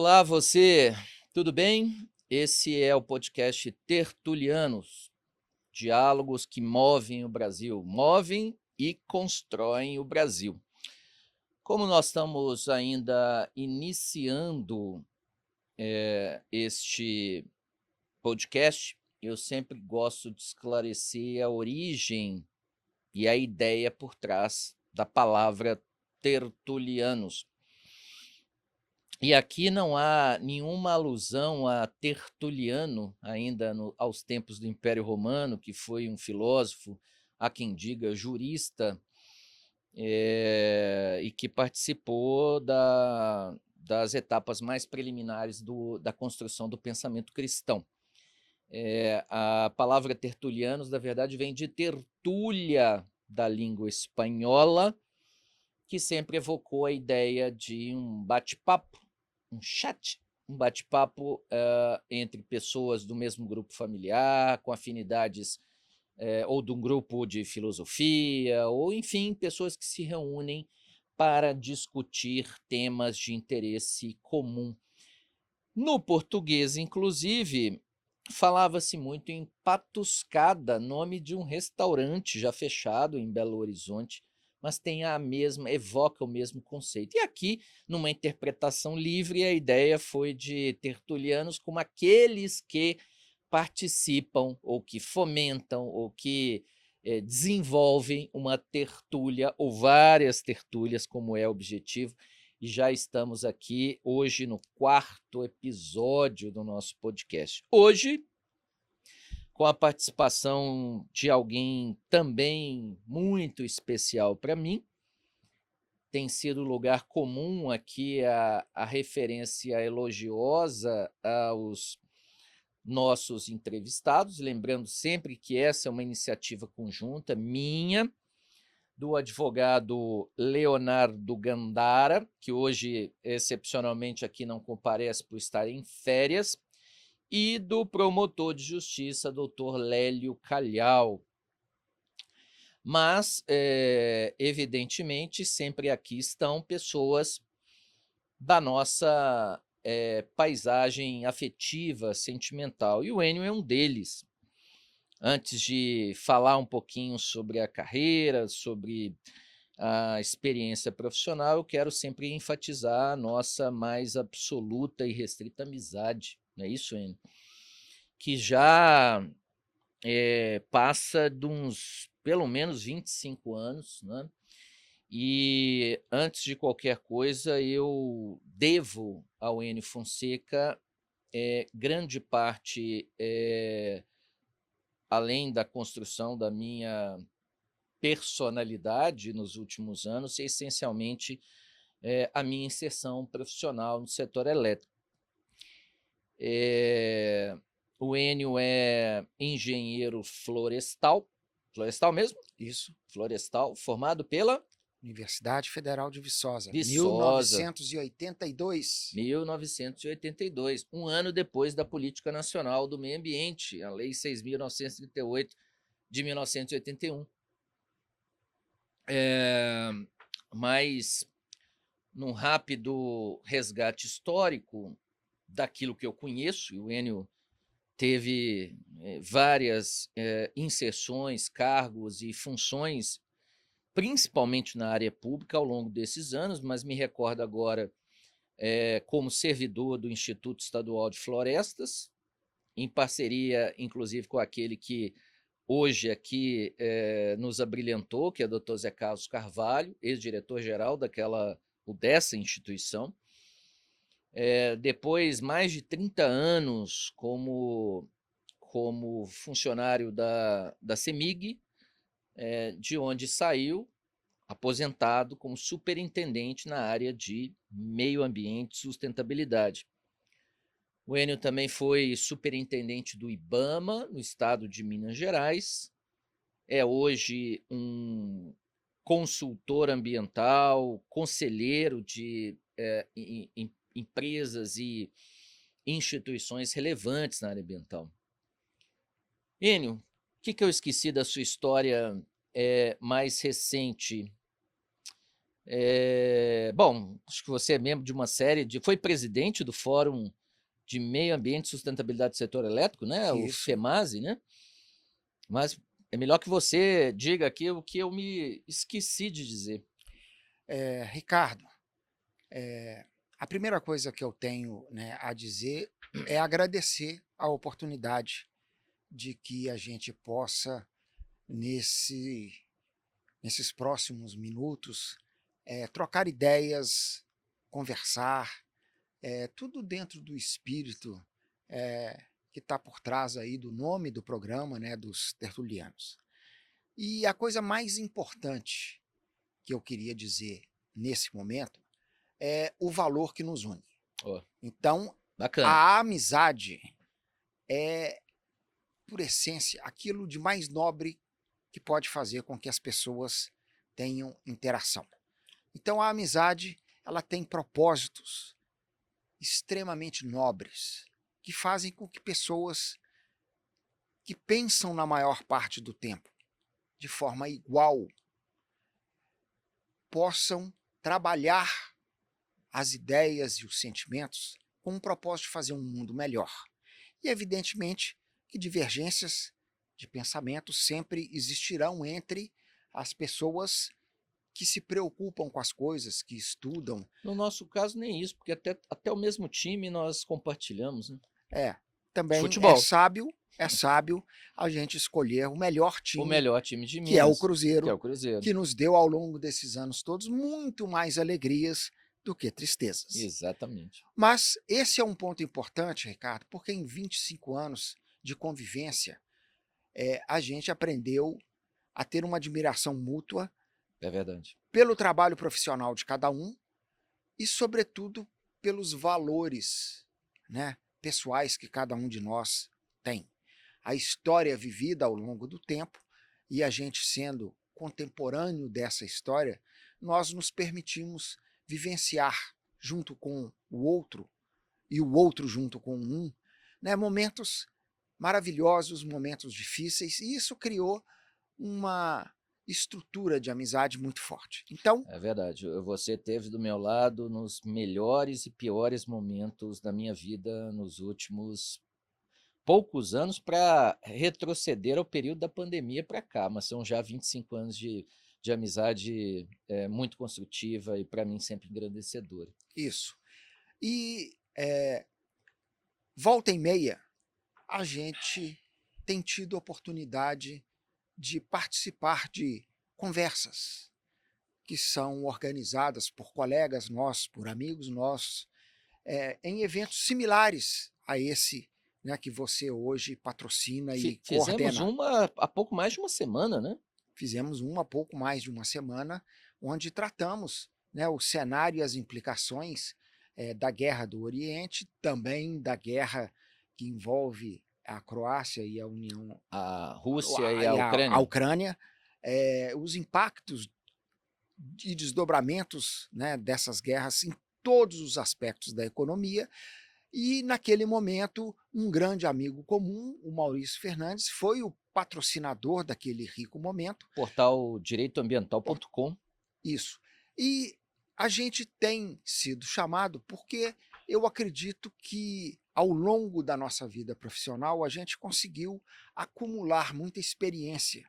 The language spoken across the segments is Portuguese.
Olá, você, tudo bem? Esse é o podcast Tertulianos, diálogos que movem o Brasil, movem e constroem o Brasil. Como nós estamos ainda iniciando este podcast, eu sempre gosto de esclarecer a origem e a ideia por trás da palavra tertulianos. E aqui não há nenhuma alusão a Tertuliano, ainda aos tempos do Império Romano, que foi um filósofo, há quem diga jurista, e que participou das etapas mais preliminares da construção do pensamento cristão. A palavra tertulianos, na verdade, vem de tertúlia, da língua espanhola, que sempre evocou a ideia de um bate-papo, um chat, um bate-papo entre pessoas do mesmo grupo familiar, com afinidades, ou de um grupo de filosofia, ou, enfim, pessoas que se reúnem para discutir temas de interesse comum. No português, inclusive, falava-se muito em patuscada, nome de um restaurante já fechado em Belo Horizonte, mas tem evoca o mesmo conceito. E aqui, numa interpretação livre, a ideia foi de tertulianos como aqueles que participam, ou que fomentam, ou que desenvolvem uma tertúlia, ou várias tertúlias, como é o objetivo, e já estamos aqui hoje no 4º episódio do nosso podcast. Hoje, com a participação de alguém também muito especial para mim, tem sido lugar comum aqui a referência elogiosa aos nossos entrevistados, lembrando sempre que essa é uma iniciativa conjunta minha, do advogado Leonardo Gandara, que hoje, excepcionalmente, aqui não comparece por estar em férias, e do promotor de justiça, doutor Lélio Calhau. Mas, evidentemente, sempre aqui estão pessoas da nossa paisagem afetiva, sentimental, e o Enio é um deles. Antes de falar um pouquinho sobre a carreira, sobre a experiência profissional, eu quero sempre enfatizar a nossa mais absoluta e restrita amizade, não é isso, Enio? Que já passa de uns, pelo menos, 25 anos, né? E, antes de qualquer coisa, eu devo ao Enio Fonseca grande parte, além da construção da minha personalidade nos últimos anos, essencialmente a minha inserção profissional no setor elétrico. O Enio é engenheiro florestal, florestal mesmo? Isso. Florestal, formado pela Universidade Federal de Viçosa, Viçosa, 1982. 1982, um ano depois da Política Nacional do Meio Ambiente, a Lei 6.938 de 1981. Mas, num rápido resgate histórico daquilo que eu conheço, e o Enio teve várias inserções, cargos e funções, principalmente na área pública, ao longo desses anos, mas me recordo agora como servidor do Instituto Estadual de Florestas, em parceria, inclusive, com aquele que hoje aqui nos abrilhantou, que é o Dr. Zé Carlos Carvalho, ex-diretor-geral dessa instituição. Depois, mais de 30 anos como funcionário da CEMIG, de onde saiu, aposentado, como superintendente na área de meio ambiente e sustentabilidade. O Enio também foi superintendente do IBAMA, no estado de Minas Gerais. É hoje um consultor ambiental, conselheiro de empresas e instituições relevantes na área ambiental. Enio, o que eu esqueci da sua história mais recente? Bom, acho que você é membro de uma série foi presidente do Fórum de Meio Ambiente e Sustentabilidade do Setor Elétrico, né? O Isso. FEMASE, né? Mas é melhor que você diga aqui o que eu me esqueci de dizer. Ricardo, a primeira coisa que eu tenho, né, a dizer é agradecer a oportunidade de que a gente possa, nesses próximos minutos, trocar ideias, conversar, tudo dentro do espírito que está por trás aí do nome do programa, né, dos tertulianos. E a coisa mais importante que eu queria dizer nesse momento é o valor que nos une. Ó, Então, bacana. a amizade é, por essência, aquilo de mais nobre que pode fazer com que as pessoas tenham interação. Então, a amizade, ela tem propósitos extremamente nobres que fazem com que pessoas que pensam na maior parte do tempo de forma igual possam trabalhar as ideias e os sentimentos com o propósito de fazer um mundo melhor. E, evidentemente, que divergências de pensamento sempre existirão entre as pessoas que se preocupam com as coisas, que estudam. No nosso caso, nem isso, porque até o mesmo time nós compartilhamos, né? De Também futebol. é sábio a gente escolher o melhor O time, melhor time de que é o Minas, que é Cruzeiro, o Cruzeiro. que nos deu ao longo desses anos todos muito mais alegrias do que tristezas. Exatamente. Mas esse é um ponto importante, Ricardo, porque em 25 anos de convivência, a gente aprendeu a ter uma admiração mútua É verdade. pelo trabalho profissional de cada um e, sobretudo, pelos valores, né, pessoais que cada um de nós tem. A história vivida ao longo do tempo e a gente sendo contemporâneo dessa história, nós nos permitimos vivenciar junto com o outro e o outro junto com um, né, momentos maravilhosos, momentos difíceis, e isso criou uma estrutura de amizade muito forte. Então, É verdade. Você esteve do meu lado nos melhores e piores momentos da minha vida nos últimos poucos anos, para retroceder ao período da pandemia para cá, mas são já 25 anos de amizade muito construtiva e, para mim, sempre engrandecedora. isso. E volta e meia, a gente tem tido oportunidade de participar de conversas que são organizadas por colegas nossos, por amigos nossos, em eventos similares a esse, né, que você hoje patrocina e Fizemos coordena. uma há pouco mais de uma semana, né? Fizemos há pouco mais de uma semana, onde tratamos, né, o cenário e as implicações da guerra do Oriente, também da guerra que envolve a Croácia e a União, A Rússia e a a Ucrânia. Ucrânia, os impactos e desdobramentos, né, dessas guerras em todos os aspectos da economia. E, naquele momento, um grande amigo comum, o Maurício Fernandes, foi o patrocinador daquele rico momento. Portal direitoambiental.com. Isso. E a gente tem sido chamado porque eu acredito que, ao longo da nossa vida profissional, a gente conseguiu acumular muita experiência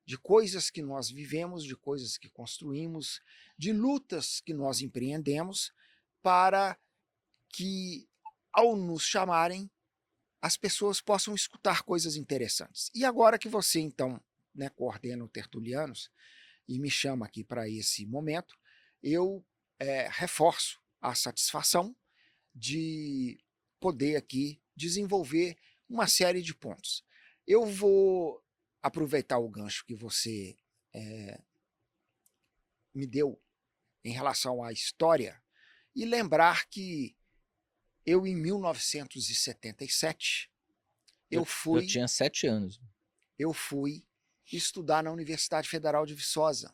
de coisas que nós vivemos, de coisas que construímos, de lutas que nós empreendemos, para que, ao nos chamarem, as pessoas possam escutar coisas interessantes. E agora que você, então, né, coordena o Tertulianos e me chama aqui para esse momento, eu reforço a satisfação de poder aqui desenvolver uma série de pontos. Eu vou aproveitar o gancho que você me deu em relação à história e lembrar que eu, em 1977, Eu tinha 7 anos. eu fui estudar na Universidade Federal de Viçosa,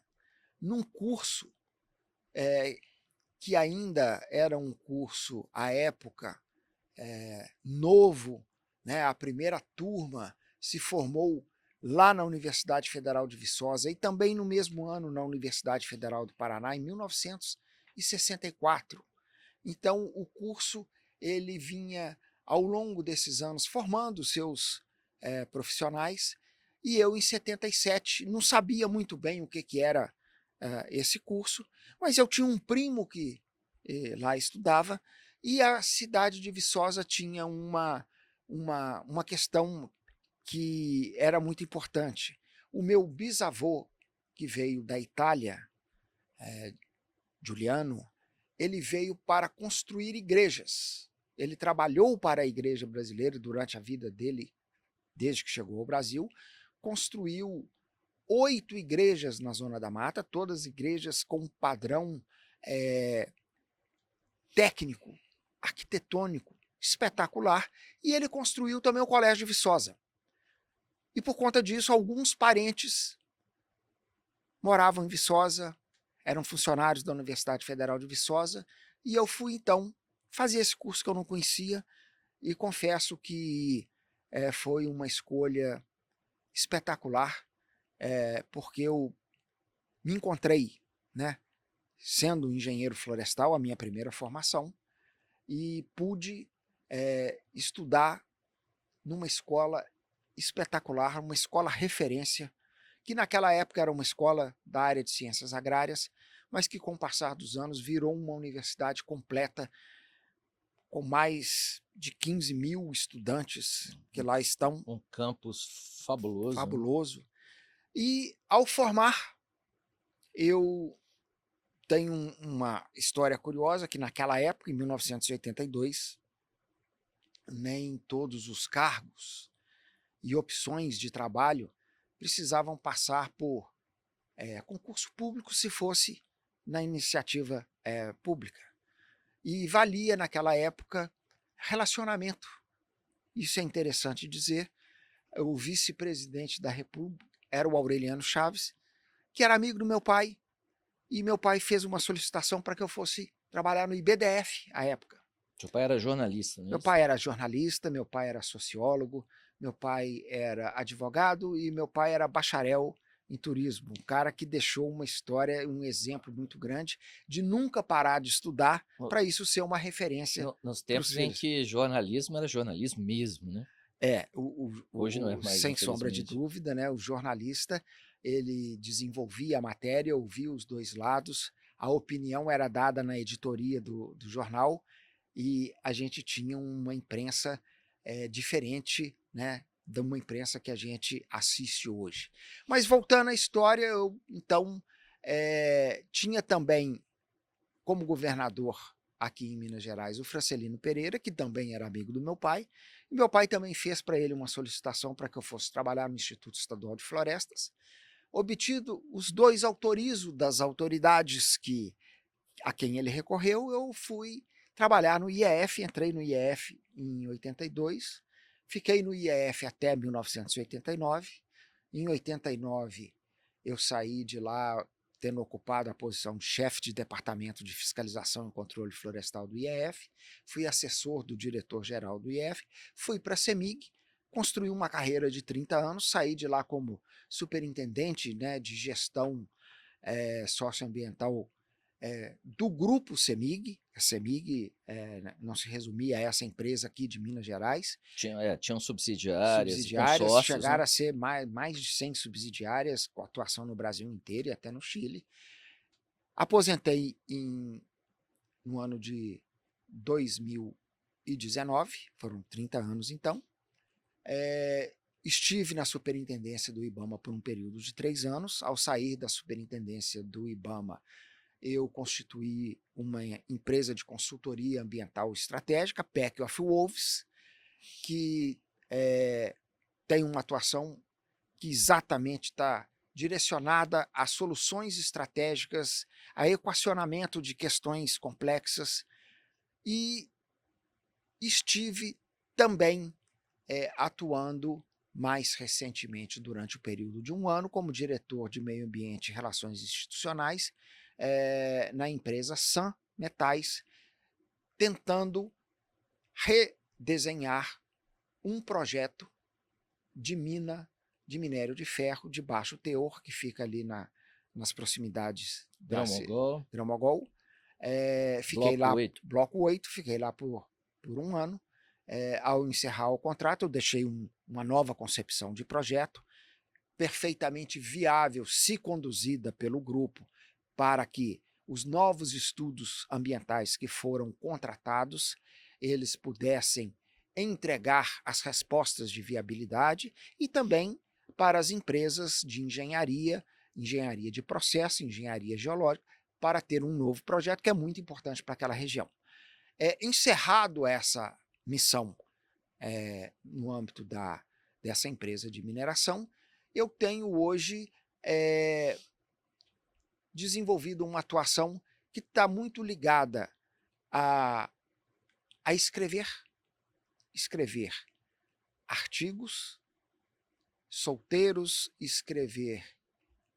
num curso que ainda era um curso, à época, novo, né? A primeira turma se formou lá na Universidade Federal de Viçosa e também no mesmo ano na Universidade Federal do Paraná, em 1964. Então, o curso ele vinha, ao longo desses anos, formando seus profissionais, e eu, em 77, não sabia muito bem o que era esse curso, mas eu tinha um primo que lá estudava, e a cidade de Viçosa tinha uma questão que era muito importante. O meu bisavô, que veio da Itália, Giuliano, ele veio para construir igrejas. Ele trabalhou para a igreja brasileira durante a vida dele, desde que chegou ao Brasil, construiu 8 igrejas na Zona da Mata, todas igrejas com padrão técnico, arquitetônico, espetacular, e ele construiu também o Colégio de Viçosa. E por conta disso, alguns parentes moravam em Viçosa, eram funcionários da Universidade Federal de Viçosa, e eu fui então fazer esse curso que eu não conhecia, e confesso que foi uma escolha espetacular, porque eu me encontrei, né, sendo engenheiro florestal, a minha primeira formação, e pude estudar numa escola espetacular, uma escola referência, que naquela época era uma escola da área de ciências agrárias, mas que com o passar dos anos virou uma universidade completa, com mais de 15 mil estudantes que lá estão. Um campus fabuloso. Fabuloso. Né? E ao formar, eu tenho uma história curiosa, que naquela época, em 1982, nem todos os cargos e opções de trabalho precisavam passar por concurso público se fosse na iniciativa pública. E valia naquela época relacionamento. Isso é interessante dizer. O vice-presidente da República era o Aureliano Chaves, que era amigo do meu pai, e meu pai fez uma solicitação para que eu fosse trabalhar no IBDF à época. Seu pai era jornalista, não é Meu isso? pai era jornalista, meu pai era sociólogo, meu pai era advogado e meu pai era bacharel em turismo. Um cara que deixou uma história, um exemplo muito grande de nunca parar de estudar para isso ser uma referência. Nos tempos em que jornalismo era jornalismo mesmo, né? Hoje não é mais, sem sombra de dúvida, né? O jornalista ele desenvolvia a matéria, ouvia os dois lados, a opinião era dada na editoria do jornal, e a gente tinha uma imprensa diferente, né, de uma imprensa que a gente assiste hoje. Mas voltando à história, eu então tinha também como governador aqui em Minas Gerais o Francelino Pereira, que também era amigo do meu pai, e meu pai também fez para ele uma solicitação para que eu fosse trabalhar no Instituto Estadual de Florestas. Obtido os dois autorizos das autoridades a quem ele recorreu, eu fui trabalhar no IEF, entrei no IEF em 82, fiquei no IEF até 1989. Em 89 eu saí de lá tendo ocupado a posição de chefe de departamento de fiscalização e controle florestal do IEF, fui assessor do diretor-geral do IEF, fui para a CEMIG, construí uma carreira de 30 anos, saí de lá como superintendente, né, de gestão socioambiental do grupo CEMIG. A CEMIG não se resumia a essa empresa aqui de Minas Gerais. Tinham subsidiárias, chegaram, né, a ser mais de 100 subsidiárias, com atuação no Brasil inteiro e até no Chile. Aposentei no ano de 2019, foram 30 anos então. Estive na superintendência do IBAMA por um período de 3 anos. Ao sair da superintendência do IBAMA, eu constituí uma empresa de consultoria ambiental estratégica, Pack of Wolves, que tem uma atuação que exatamente está direcionada a soluções estratégicas, a equacionamento de questões complexas, e estive também atuando mais recentemente, durante o período de um ano, como diretor de Meio Ambiente e Relações Institucionais na empresa Sam Metais, tentando redesenhar um projeto de mina de minério de ferro de baixo teor, que fica ali nas proximidades da Dromogol, Dromogol. Fiquei bloco lá, 8. bloco 8, fiquei lá por um ano. Ao encerrar o contrato, eu deixei uma nova concepção de projeto, perfeitamente viável, se conduzida pelo grupo, para que os novos estudos ambientais que foram contratados, eles pudessem entregar as respostas de viabilidade e também para as empresas de engenharia, engenharia de processo, engenharia geológica, para ter um novo projeto que é muito importante para aquela região. Encerrado essa missão no âmbito dessa empresa de mineração, eu tenho hoje desenvolvido uma atuação que está muito ligada a escrever artigos solteiros, escrever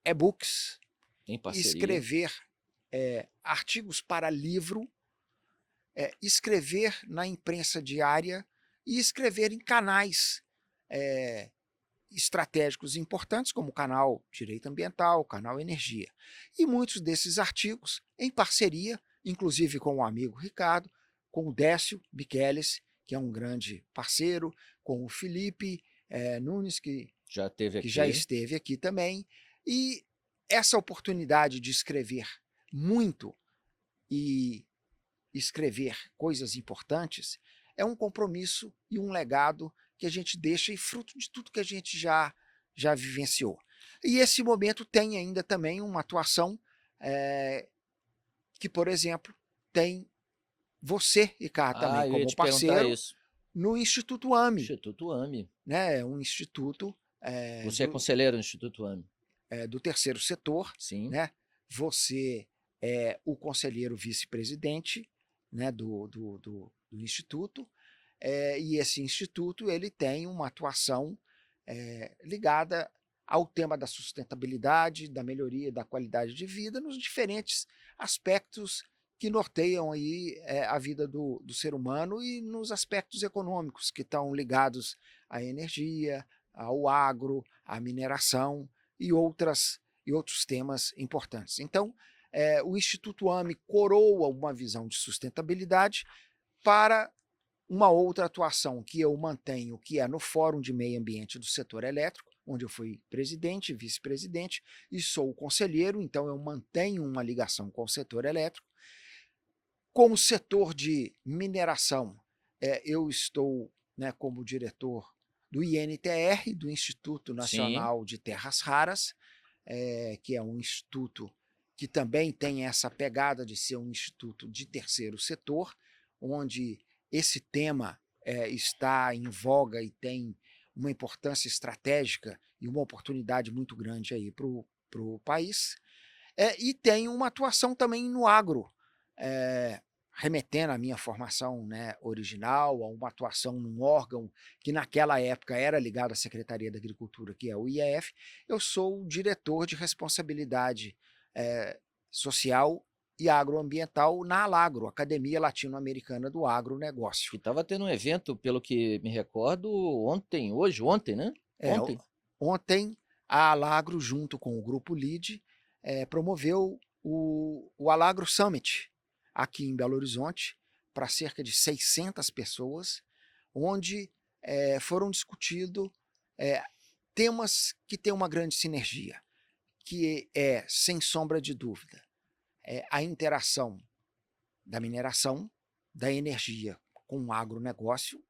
e-books, Em parceria. escrever artigos para livro, escrever na imprensa diária e escrever em canais estratégicos importantes, como o canal Direito Ambiental, o canal Energia. E muitos desses artigos em parceria, inclusive com o amigo Ricardo, com o Décio Michelis, que é um grande parceiro, com o Felipe Nunes, que já esteve aqui também. E essa oportunidade de escrever muito e escrever coisas importantes é um compromisso e um legado que a gente deixa e fruto de tudo que a gente já vivenciou. E esse momento tem ainda também uma atuação que, por exemplo, tem você, Ricardo, também como parceiro no Instituto AME. Instituto AME. Né? Um instituto... Você é conselheiro no Instituto AME. Do terceiro setor. Sim. Né? Você é o conselheiro vice-presidente, né, do Instituto, e esse Instituto ele tem uma atuação ligada ao tema da sustentabilidade, da melhoria da qualidade de vida, nos diferentes aspectos que norteiam aí, a vida do ser humano e nos aspectos econômicos que estão ligados à energia, ao agro, à mineração e outros temas importantes. Então, o Instituto AME coroa uma visão de sustentabilidade para uma outra atuação que eu mantenho, que é no Fórum de Meio Ambiente do Setor Elétrico, onde eu fui presidente, vice-presidente e sou conselheiro, então eu mantenho uma ligação com o setor elétrico. Como setor de mineração, eu estou, né, como diretor do INTR, do Instituto Nacional de Terras Raras, que é um instituto que também tem essa pegada de ser um instituto de terceiro setor, onde esse tema está em voga e tem uma importância estratégica e uma oportunidade muito grande aí para o país. E tem uma atuação também no agro, remetendo à minha formação, né, original, a uma atuação num órgão que naquela época era ligado à Secretaria da Agricultura, que é o IEF. Eu sou o diretor de responsabilidade social e agroambiental na Alagro, Academia Latino-Americana do Agronegócio. Que estava tendo um evento, pelo que me recordo, ontem, né? Ontem a Alagro, junto com o Grupo LID, promoveu o Alagro Summit, aqui em Belo Horizonte, para cerca de 600 pessoas, onde foram discutidos temas que têm uma grande sinergia, que sem sombra de dúvida, a interação da mineração, da energia com o agronegócio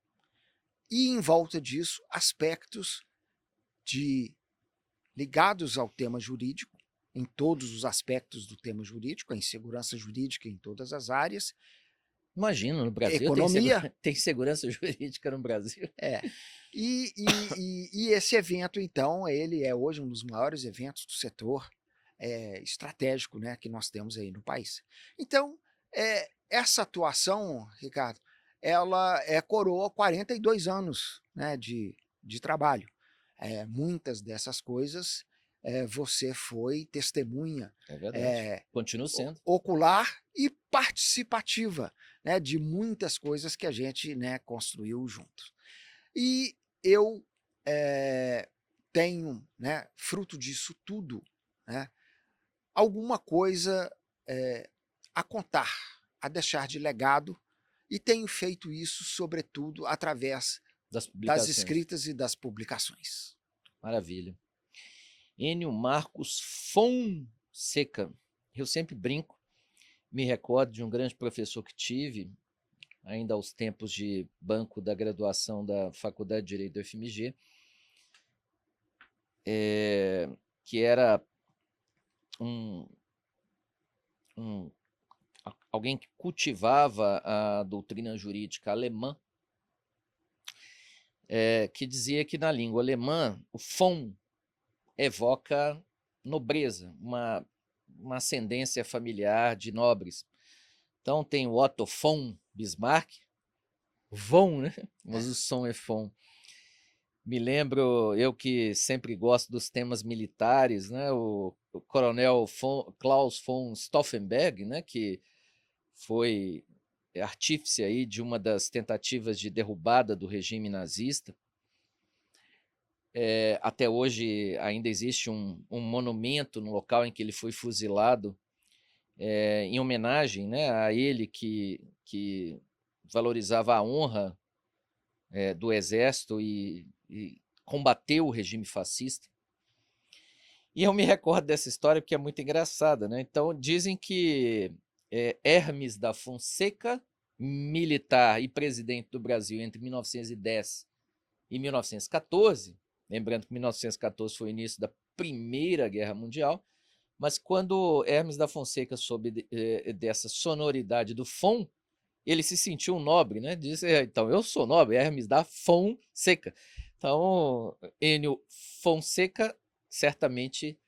e, em volta disso, aspectos ligados ao tema jurídico, em todos os aspectos do tema jurídico, a insegurança jurídica em todas as áreas. Imagina, no Brasil economia. Tem segurança jurídica no Brasil. E esse evento, então, ele é hoje um dos maiores eventos do setor estratégico, né, que nós temos aí no país. Então, essa atuação, Ricardo, ela coroa 42 anos, né, de trabalho. Muitas dessas coisas você foi testemunha, é verdade. Continua sendo ocular e participativa, né, de muitas coisas que a gente, né, construiu juntos. E eu tenho, né, fruto disso tudo, né, alguma coisa a contar, a deixar de legado, e tenho feito isso, sobretudo, através Das das publicações. escritas e das publicações. Maravilha. Enio Marcos Fonseca. Eu sempre brinco, me recordo de um grande professor que tive, ainda aos tempos de banco da graduação da Faculdade de Direito da UFMG, que era um, alguém que cultivava a doutrina jurídica alemã, que dizia que na língua alemã o von evoca nobreza, uma ascendência familiar de nobres. Então tem o Otto von Bismarck, von, né? Mas o som é von. Me lembro, eu que sempre gosto dos temas militares, né? O coronel Klaus von Stauffenberg, né? Que foi artífice aí de uma das tentativas de derrubada do regime nazista. Até hoje ainda existe um monumento no local em que ele foi fuzilado, em homenagem, né, a ele que valorizava a honra do exército e combateu o regime fascista. E eu me recordo dessa história porque é muito engraçada, né? Então dizem que Hermes da Fonseca, militar e presidente do Brasil entre 1910 e 1914, lembrando que 1914 foi o início da Primeira Guerra Mundial, mas quando Hermes da Fonseca soube dessa sonoridade do Fon, ele se sentiu um nobre, né? Disse, então, eu sou nobre, Hermes da Fonseca. Então, Enio Fonseca certamente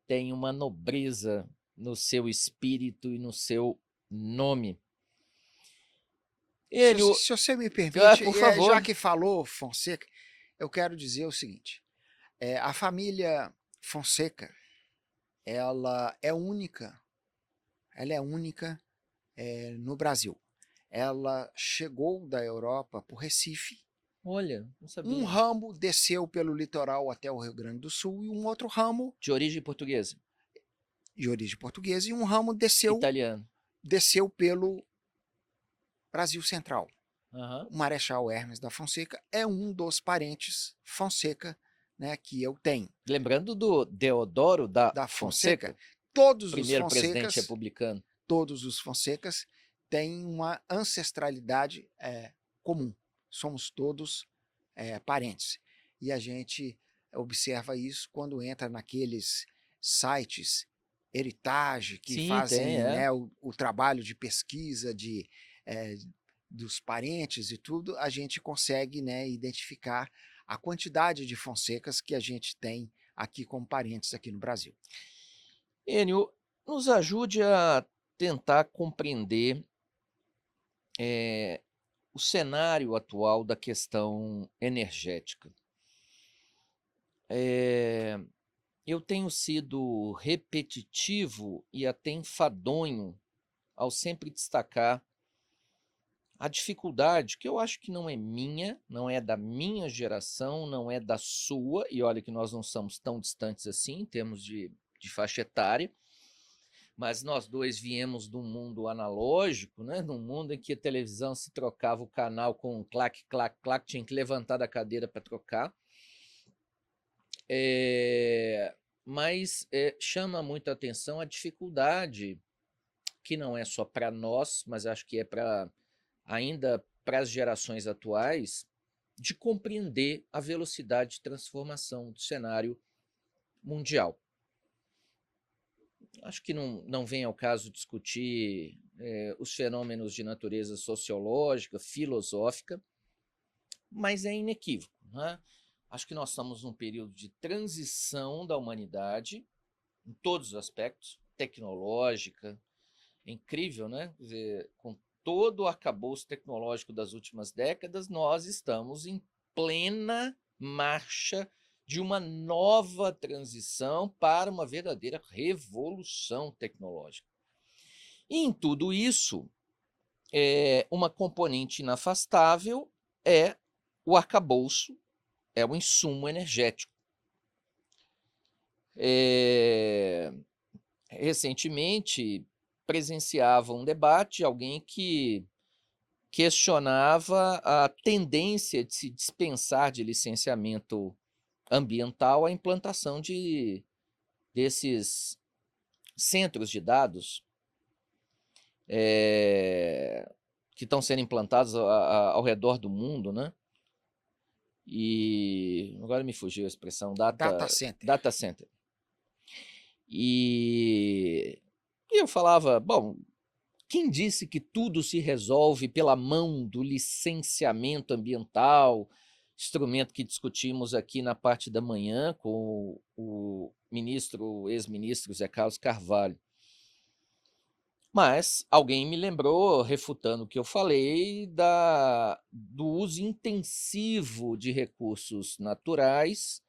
tem uma nobreza no seu espírito e no seu nome. Enio, Se você me permite, por já favor. que falou Fonseca, eu quero dizer o seguinte: a família Fonseca, ela é única no Brasil. Ela chegou da Europa por Recife. Olha, não sabia. Um ramo desceu pelo litoral até o Rio Grande do Sul e um outro ramo de origem portuguesa, de origem portuguesa, e um ramo desceu italiano. pelo Brasil Central. Uhum. O Marechal Hermes da Fonseca é um dos parentes Fonseca, né, que eu tenho. Lembrando do Deodoro da Fonseca, todos primeiro presidente republicano. Todos os Fonsecas têm uma ancestralidade comum. Somos todos parentes. E a gente observa isso quando entra naqueles sites Heritage, que Sim, fazem tem, né, o trabalho de pesquisa dos parentes e tudo, a gente consegue, né, identificar a quantidade de Fonsecas que a gente tem aqui como parentes aqui no Brasil. Enio, nos ajude a tentar compreender o cenário atual da questão energética. Eu tenho sido repetitivo e até enfadonho ao sempre destacar a dificuldade, que eu acho que não é minha, não é da minha geração, não é da sua, e olha que nós não somos tão distantes assim em termos de faixa etária, mas nós dois viemos de um mundo analógico, né? Num mundo em que a televisão se trocava o canal com um clac, clac, clac, tinha que levantar da cadeira para trocar. Mas chama muito a atenção a dificuldade, que não é só para nós, mas acho que é ainda para as gerações atuais, de compreender a velocidade de transformação do cenário mundial. Acho que não vem ao caso discutir os fenômenos de natureza sociológica, filosófica, mas é inequívoco, né? Acho que nós estamos num período de transição da humanidade, em todos os aspectos, tecnológica. É incrível, né? Quer dizer, com todo o arcabouço tecnológico das últimas décadas, nós estamos em plena marcha de uma nova transição para uma verdadeira revolução tecnológica. E em tudo isso, uma componente inafastável é o arcabouço, é o insumo energético. Eh, Recentemente, presenciava um debate, alguém que questionava a tendência de se dispensar de licenciamento ambiental a implantação desses centros de dados que estão sendo implantados ao redor do mundo, né? E agora me fugiu a expressão, Data center. data center. E eu falava, bom, quem disse que tudo se resolve pela mão do licenciamento ambiental, instrumento que discutimos aqui na parte da manhã com o ex-ministro Zé Carlos Carvalho. Mas alguém me lembrou, refutando o que eu falei, do uso intensivo de recursos naturais,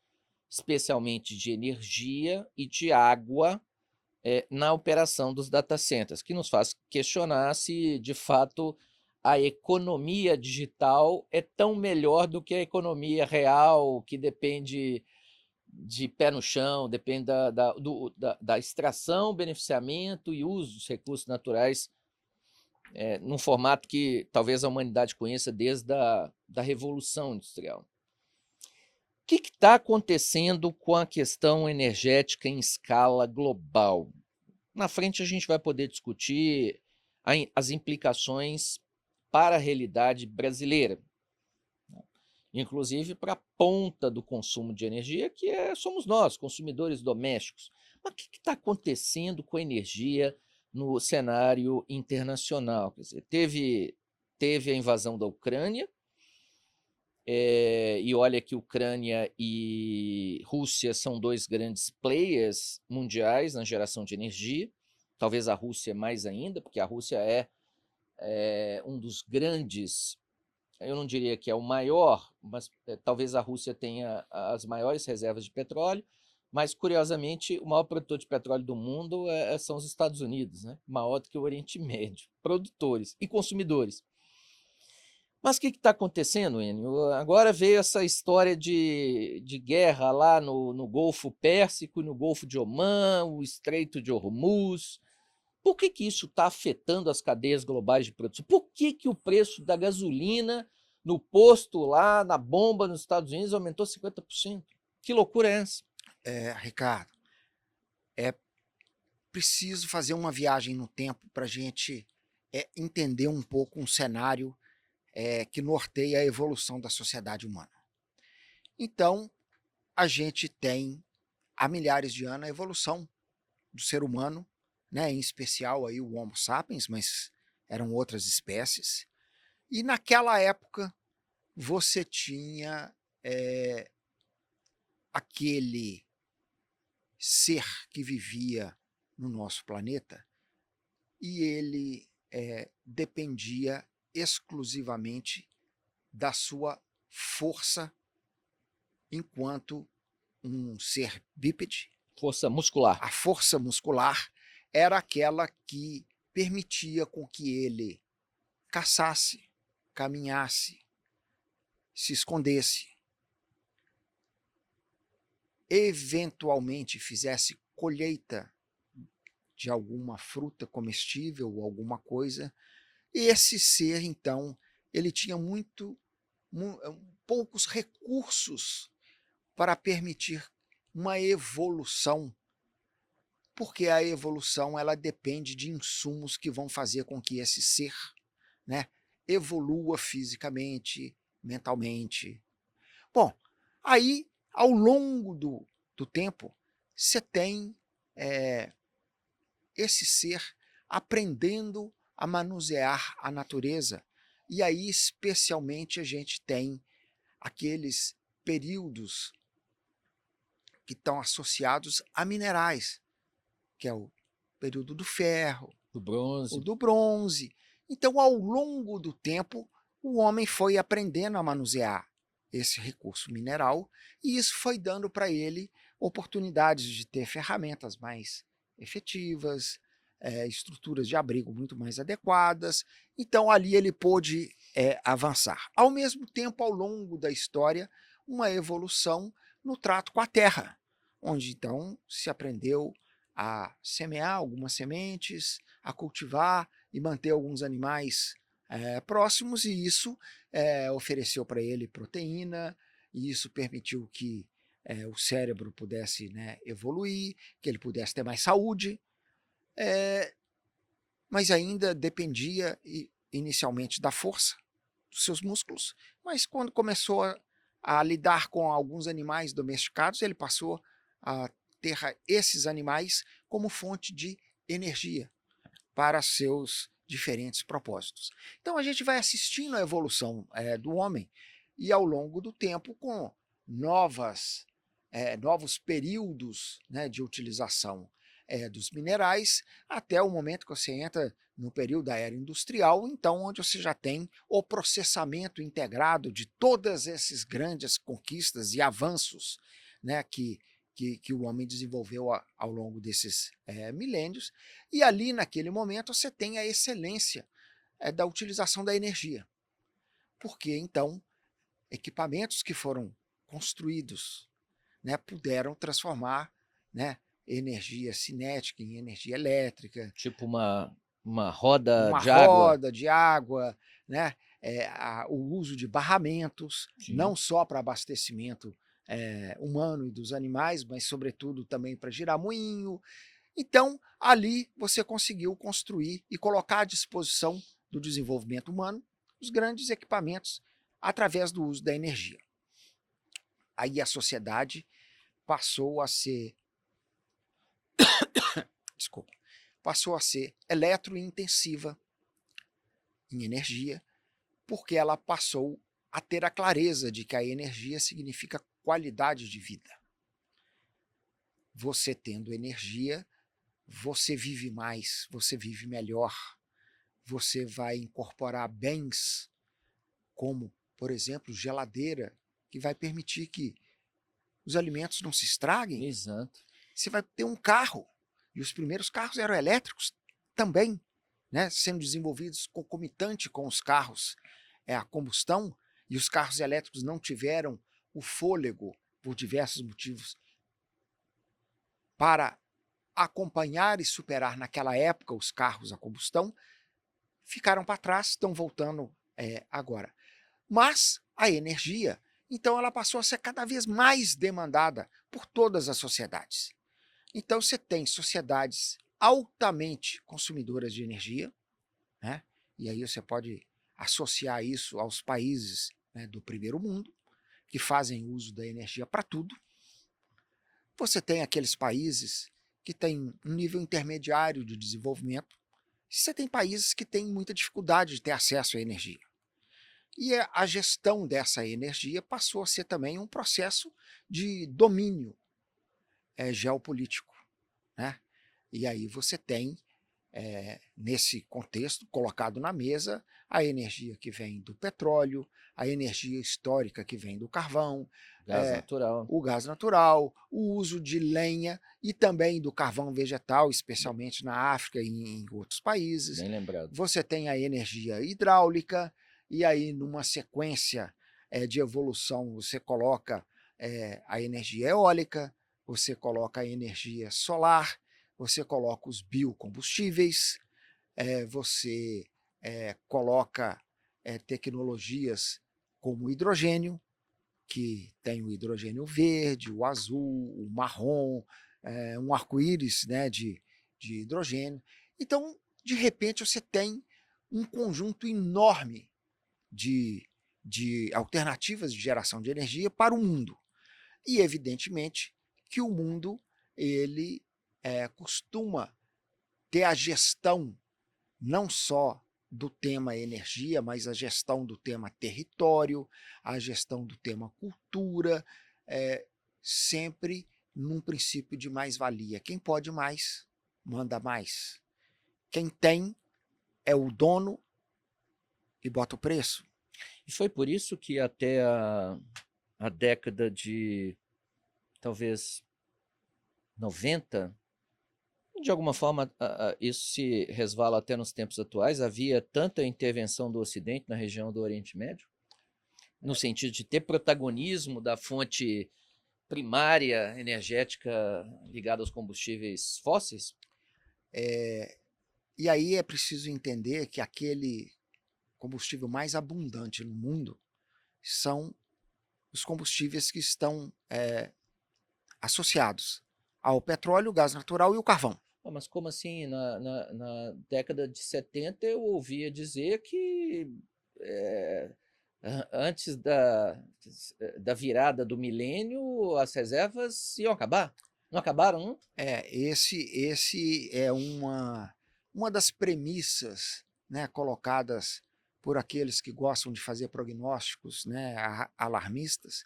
especialmente de energia e de água, na operação dos data centers, que nos faz questionar se, de fato, a economia digital é tão melhor do que a economia real, que depende de pé no chão, depende da extração, beneficiamento e uso dos recursos naturais, num formato que talvez a humanidade conheça desde da Revolução Industrial. O que está acontecendo com a questão energética em escala global? Na frente a gente vai poder discutir as implicações para a realidade brasileira, inclusive para a ponta do consumo de energia, que somos nós, consumidores domésticos. Mas o que está acontecendo com a energia no cenário internacional? Quer dizer, teve a invasão da Ucrânia, e olha que Ucrânia e Rússia são dois grandes players mundiais na geração de energia, talvez a Rússia mais ainda, porque a Rússia é um dos grandes, eu não diria que é o maior, mas talvez a Rússia tenha as maiores reservas de petróleo, mas, curiosamente, o maior produtor de petróleo do mundo são os Estados Unidos, né? Maior do que o Oriente Médio, produtores e consumidores. Mas o que está acontecendo, Enio? Agora veio essa história de guerra lá no Golfo Pérsico, no Golfo de Omã, o Estreito de Hormuz. Por que isso está afetando as cadeias globais de produção? Por que o preço da gasolina no posto lá, na bomba nos Estados Unidos, aumentou 50%? Que loucura é essa? Ricardo, é preciso fazer uma viagem no tempo para a gente entender um pouco um cenário que norteia a evolução da sociedade humana. Então, a gente tem há milhares de anos a evolução do ser humano, né, em especial aí o Homo sapiens, mas eram outras espécies. E naquela época você tinha aquele ser que vivia no nosso planeta e ele dependia exclusivamente da sua força enquanto um ser bípede. Força muscular. A força muscular era aquela que permitia com que ele caçasse, caminhasse, se escondesse, eventualmente fizesse colheita de alguma fruta comestível ou alguma coisa. E esse ser, então, ele tinha poucos recursos para permitir uma evolução, porque a evolução ela depende de insumos que vão fazer com que esse ser, né, evolua fisicamente, mentalmente. Bom, aí, ao longo do tempo, você tem esse ser aprendendo a manusear a natureza. E aí, especialmente, a gente tem aqueles períodos que estão associados a minerais, que é o período do ferro, do bronze. o do bronze. Então, ao longo do tempo, o homem foi aprendendo a manusear esse recurso mineral e isso foi dando para ele oportunidades de ter ferramentas mais efetivas, estruturas de abrigo muito mais adequadas. Então, ali ele pôde avançar. Ao mesmo tempo, ao longo da história, uma evolução no trato com a terra. onde então se aprendeu a semear algumas sementes, a cultivar e manter alguns animais próximos, e isso ofereceu para ele proteína, e isso permitiu que o cérebro pudesse, né, evoluir, que ele pudesse ter mais saúde, mas ainda dependia inicialmente da força dos seus músculos, mas quando começou a lidar com alguns animais domesticados, ele passou a ter esses animais como fonte de energia para seus diferentes propósitos. Então a gente vai assistindo a evolução do homem, e ao longo do tempo, com novos períodos, né, de utilização dos minerais, até o momento que você entra no período da era industrial, então onde você já tem o processamento integrado de todas essas grandes conquistas e avanços, né, que o homem desenvolveu ao longo desses milênios, e ali naquele momento você tem a excelência da utilização da energia, porque então equipamentos que foram construídos, né, puderam transformar, né, energia cinética em energia elétrica, Tipo uma roda uma de água. roda de água, né, o uso de barramentos, Sim. não só para abastecimento humano e dos animais, mas sobretudo também para girar moinho. Então, ali você conseguiu construir e colocar à disposição do desenvolvimento humano os grandes equipamentos através do uso da energia. Aí a sociedade passou a ser, desculpa, passou a ser eletrointensiva em energia, porque ela passou a ter a clareza de que a energia significa qualidade de vida. Você tendo energia, você vive mais, você vive melhor, você vai incorporar bens como, por exemplo, geladeira, que vai permitir que os alimentos não se estraguem. Exato. Você vai ter um carro, e os primeiros carros eram elétricos também, né, sendo desenvolvidos concomitante com os carros a combustão, e os carros elétricos não tiveram o fôlego, por diversos motivos, para acompanhar e superar naquela época os carros a combustão, ficaram para trás, estão voltando agora. Mas a energia, então, ela passou a ser cada vez mais demandada por todas as sociedades. Então você tem sociedades altamente consumidoras de energia, né? E aí você pode associar isso aos países, né, do primeiro mundo, que fazem uso da energia para tudo. Você tem aqueles países que têm um nível intermediário de desenvolvimento, e você tem países que têm muita dificuldade de ter acesso à energia. E a gestão dessa energia passou a ser também um processo de domínio geopolítico, né? E aí você tem, nesse contexto, colocado na mesa, a energia que vem do petróleo, a energia histórica que vem do carvão, Gás natural. o gás natural, o uso de lenha e também do carvão vegetal, especialmente na África e em outros países. Bem lembrado. Você tem a energia hidráulica, e aí numa sequência de evolução você coloca a energia eólica, você coloca a energia solar, você coloca os biocombustíveis, você coloca tecnologias como o hidrogênio, que tem o hidrogênio verde, o azul, o marrom, um arco-íris, né, de hidrogênio. Então, de repente, você tem um conjunto enorme de alternativas de geração de energia para o mundo. E, evidentemente, que o mundo ele costuma ter a gestão não só do tema energia, mas a gestão do tema território, a gestão do tema cultura, sempre num princípio de mais-valia. Quem pode mais, manda mais. Quem tem é o dono e bota o preço. E foi por isso que até a década de, talvez, 90, de alguma forma isso se resvala até nos tempos atuais, havia tanta intervenção do Ocidente na região do Oriente Médio, no sentido de ter protagonismo da fonte primária energética ligada aos combustíveis fósseis? E aí é preciso entender que aquele combustível mais abundante no mundo são os combustíveis que estão associados ao petróleo, o gás natural e o carvão. Mas como assim? Na década de 70 eu ouvia dizer que antes da virada do milênio as reservas iam acabar. Não acabaram, não? Esse é uma das premissas, né, colocadas por aqueles que gostam de fazer prognósticos, né, alarmistas.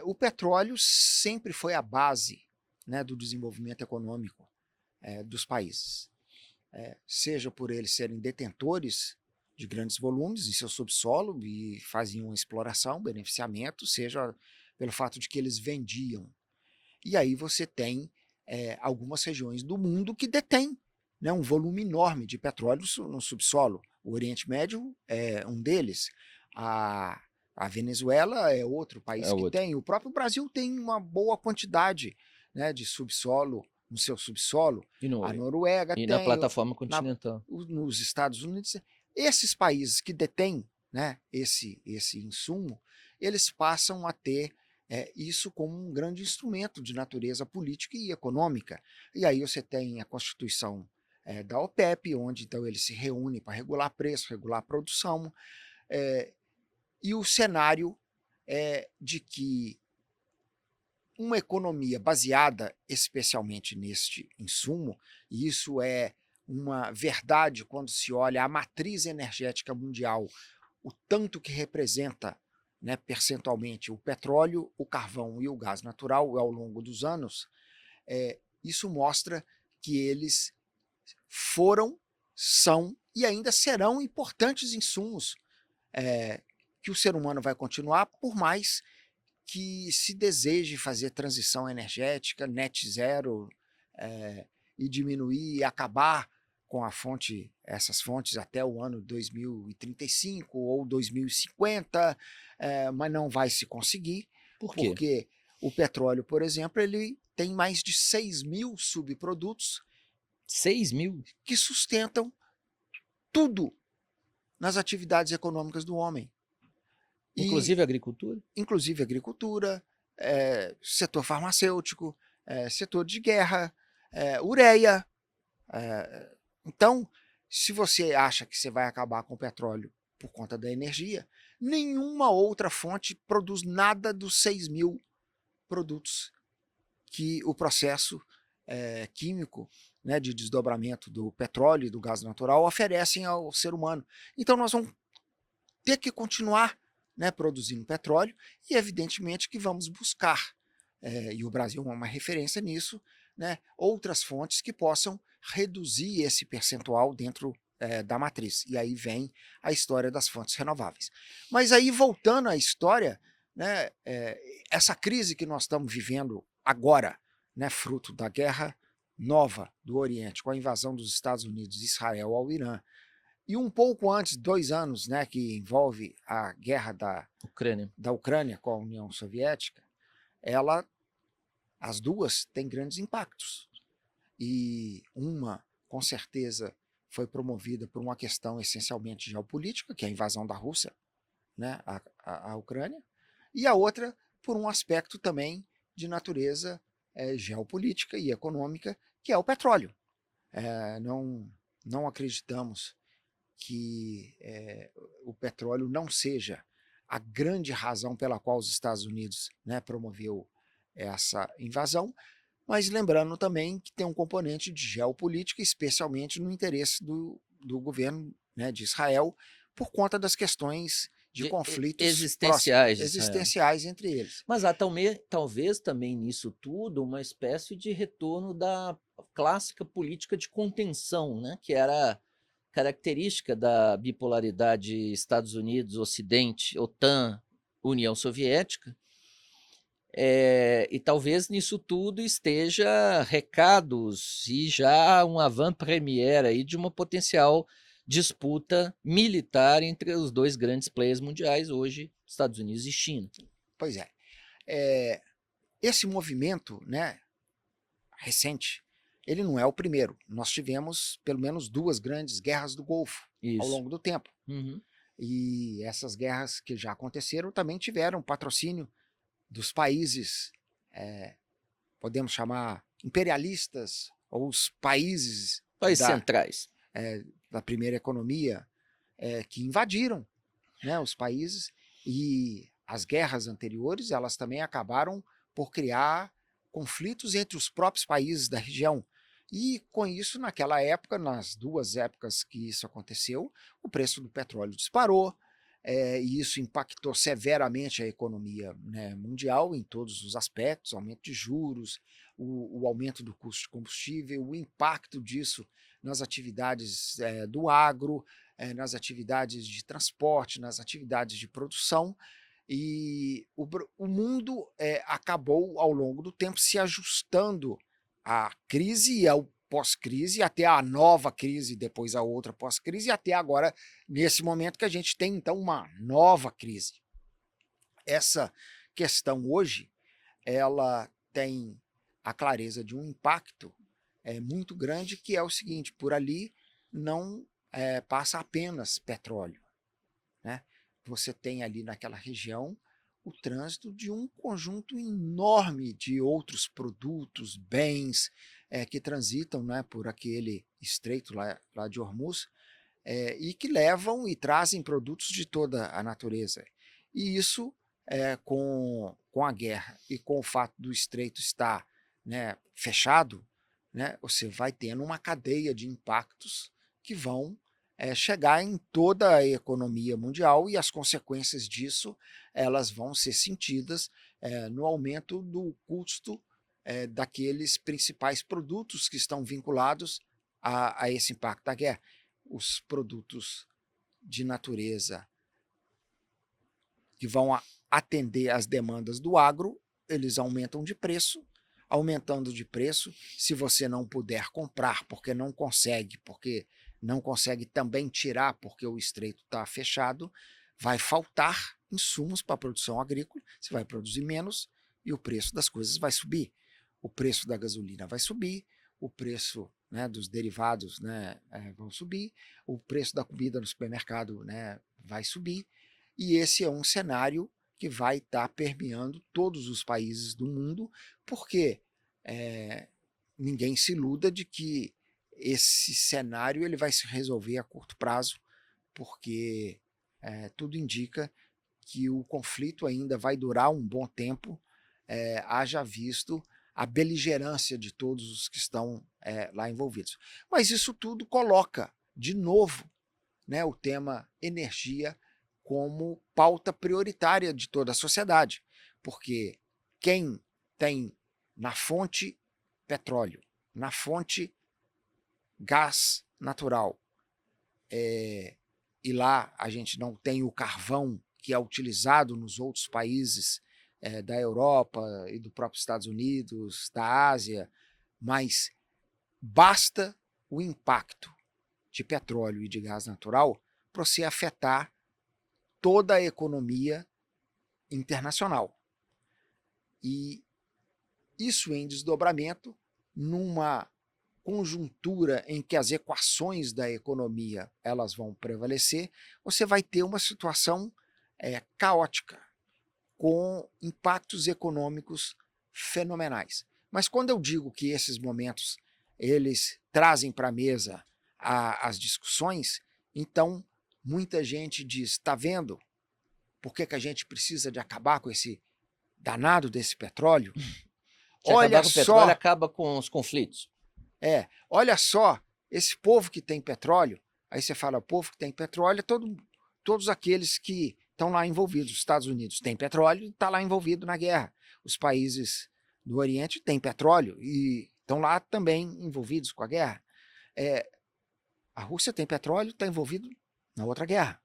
O petróleo sempre foi a base, né, do desenvolvimento econômico dos países, seja por eles serem detentores de grandes volumes em seu subsolo e faziam exploração, beneficiamento, seja pelo fato de que eles vendiam. E aí você tem algumas regiões do mundo que detêm, né, um volume enorme de petróleo no subsolo. O Oriente Médio é um deles. A Venezuela é outro país que tem. O próprio Brasil tem uma boa quantidade, né, de subsolo no seu subsolo. A Noruega tem. E na plataforma continental. Nos Estados Unidos. Esses países que detêm, né, esse insumo, eles passam a ter isso como um grande instrumento de natureza política e econômica. E aí você tem a Constituição da OPEP, onde então eles se reúnem para regular preço, regular produção, e o cenário de que uma economia baseada especialmente neste insumo, e isso é uma verdade quando se olha a matriz energética mundial, o tanto que representa, né, percentualmente o petróleo, o carvão e o gás natural ao longo dos anos, isso mostra que eles foram, são e ainda serão importantes insumos que o ser humano vai continuar, por mais que se deseje fazer transição energética, net zero, e diminuir e acabar com essas fontes até o ano 2035 ou 2050, mas não vai se conseguir. Por quê? Porque o petróleo, por exemplo, ele tem mais de 6.000 subprodutos 6.000? que sustentam tudo nas atividades econômicas do homem. Inclusive a agricultura? Inclusive agricultura, setor farmacêutico, setor de guerra, ureia. Então, se você acha que você vai acabar com o petróleo por conta da energia, nenhuma outra fonte produz nada dos 6.000 produtos que o processo químico, né, de desdobramento do petróleo e do gás natural oferecem ao ser humano. Então nós vamos ter que continuar, né, produzindo petróleo e evidentemente que vamos buscar, e o Brasil é uma referência nisso, né, outras fontes que possam reduzir esse percentual dentro da matriz. E aí vem a história das fontes renováveis. Mas aí, voltando à história, né, essa crise que nós estamos vivendo agora, né, fruto da guerra nova do Oriente, com a invasão dos Estados Unidos e Israel ao Irã, e um pouco antes, 2 anos, né, que envolve a guerra da Ucrânia com a União Soviética, as duas têm grandes impactos. E uma, com certeza, foi promovida por uma questão essencialmente geopolítica, que é a invasão da Rússia, né, à Ucrânia, e a outra por um aspecto também de natureza geopolítica e econômica, que é o petróleo. Não acreditamos que o petróleo não seja a grande razão pela qual os Estados Unidos, né, promoveu essa invasão, mas lembrando também que tem um componente de geopolítica, especialmente no interesse do governo, né, de Israel, por conta das questões de conflitos existenciais entre eles. Mas há talvez também nisso tudo uma espécie de retorno da clássica política de contenção, né, que era característica da bipolaridade Estados Unidos-Ocidente, OTAN, União Soviética. E talvez nisso tudo esteja recados e já um avant-première aí de uma potencial disputa militar entre os dois grandes players mundiais hoje, Estados Unidos e China. Pois é. esse movimento, né, recente, ele não é o primeiro. Nós tivemos pelo menos 2 grandes guerras do Golfo ao Isso. longo do tempo. Uhum. E essas guerras que já aconteceram também tiveram patrocínio dos países, podemos chamar imperialistas, ou os países Países centrais. da primeira economia, que invadiram, né, os países, e as guerras anteriores elas também acabaram por criar conflitos entre os próprios países da região. E com isso, naquela época, nas 2 épocas que isso aconteceu, o preço do petróleo disparou, e isso impactou severamente a economia, né, mundial em todos os aspectos, aumento de juros, o aumento do custo de combustível, o impacto disso nas atividades do agro, nas atividades de transporte, nas atividades de produção, e o mundo acabou, ao longo do tempo, se ajustando à crise e ao pós-crise, até a nova crise, depois a outra pós-crise, e até agora, nesse momento que a gente tem, então, uma nova crise. Essa questão hoje, ela tem a clareza de um impacto muito grande, que é o seguinte: por ali não passa apenas petróleo, né? Você tem ali naquela região o trânsito de um conjunto enorme de outros produtos, bens, que transitam, né, por aquele estreito lá de Hormuz, e que levam e trazem produtos de toda a natureza. E isso, com a guerra e com o fato do estreito estar, né, fechado, né, você vai tendo uma cadeia de impactos que vão chegar em toda a economia mundial, e as consequências disso elas vão ser sentidas no aumento do custo daqueles principais produtos que estão vinculados a esse impacto da guerra. Os produtos de natureza que vão atender às demandas do agro, eles aumentam de preço. Aumentando de preço, se você não puder comprar porque não consegue também tirar porque o estreito está fechado, vai faltar insumos para a produção agrícola, você vai produzir menos e o preço das coisas vai subir. O preço da gasolina vai subir, o preço, né, dos derivados, né, vão subir, o preço da comida no supermercado, né, vai subir, e esse é um cenário que vai estar permeando todos os países do mundo, porque ninguém se iluda de que esse cenário ele vai se resolver a curto prazo, porque tudo indica que o conflito ainda vai durar um bom tempo, haja visto a beligerância de todos os que estão lá envolvidos. Mas isso tudo coloca, de novo, né, o tema energia como pauta prioritária de toda a sociedade, porque quem tem na fonte petróleo, na fonte gás natural, e lá a gente não tem o carvão que é utilizado nos outros países da Europa e do próprio Estados Unidos, da Ásia, mas basta o impacto de petróleo e de gás natural para você afetar toda a economia internacional. E isso em desdobramento, numa conjuntura em que as equações da economia elas vão prevalecer, você vai ter uma situação caótica, com impactos econômicos fenomenais. Mas quando eu digo que esses momentos eles trazem para a mesa as discussões, então muita gente diz: está vendo por que a gente precisa de acabar com esse danado desse petróleo? Se Olha acabar com o petróleo, só, acaba com os conflitos. olha só, esse povo que tem petróleo. Aí você fala: o povo que tem petróleo é todos aqueles que estão lá envolvidos. Os Estados Unidos tem petróleo e está lá envolvido na guerra. Os países do Oriente têm petróleo e estão lá também envolvidos com a guerra. A Rússia tem petróleo, está envolvido na outra guerra.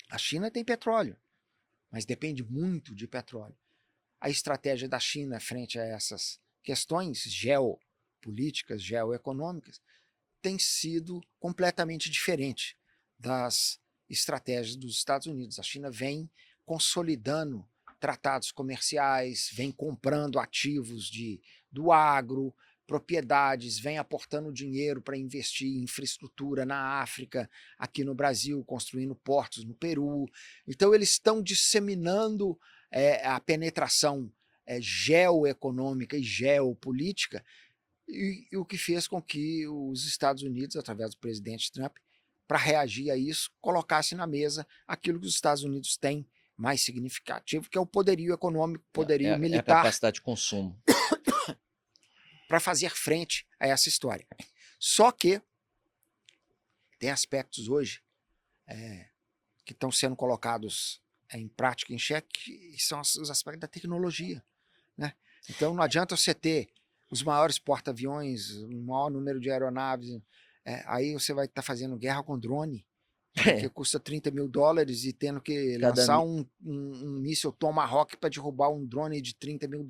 A China tem petróleo, mas depende muito de petróleo. A estratégia da China frente a essas questões geopolíticas, geoeconômicas, tem sido completamente diferente das estratégias dos Estados Unidos. A China vem consolidando, tratados comerciais, vem comprando ativos do agro, propriedades, vem aportando dinheiro para investir em infraestrutura na África, aqui no Brasil, construindo portos no Peru. Então, eles estão disseminando a penetração geoeconômica e geopolítica, e o que fez com que os Estados Unidos, através do presidente Trump, para reagir a isso, colocasse na mesa aquilo que os Estados Unidos têm mais significativo, que é o poderio econômico, poderio É a militar, capacidade de consumo. para fazer frente a essa história. Só que tem aspectos hoje que estão sendo colocados em prática, em xeque, e são os aspectos da tecnologia, né? Então não adianta você ter os maiores porta-aviões, o maior número de aeronaves, aí você vai estar fazendo guerra com drone, porque custa $30 mil e tendo que lançar um míssil Tomahawk para derrubar um drone de $30 mil.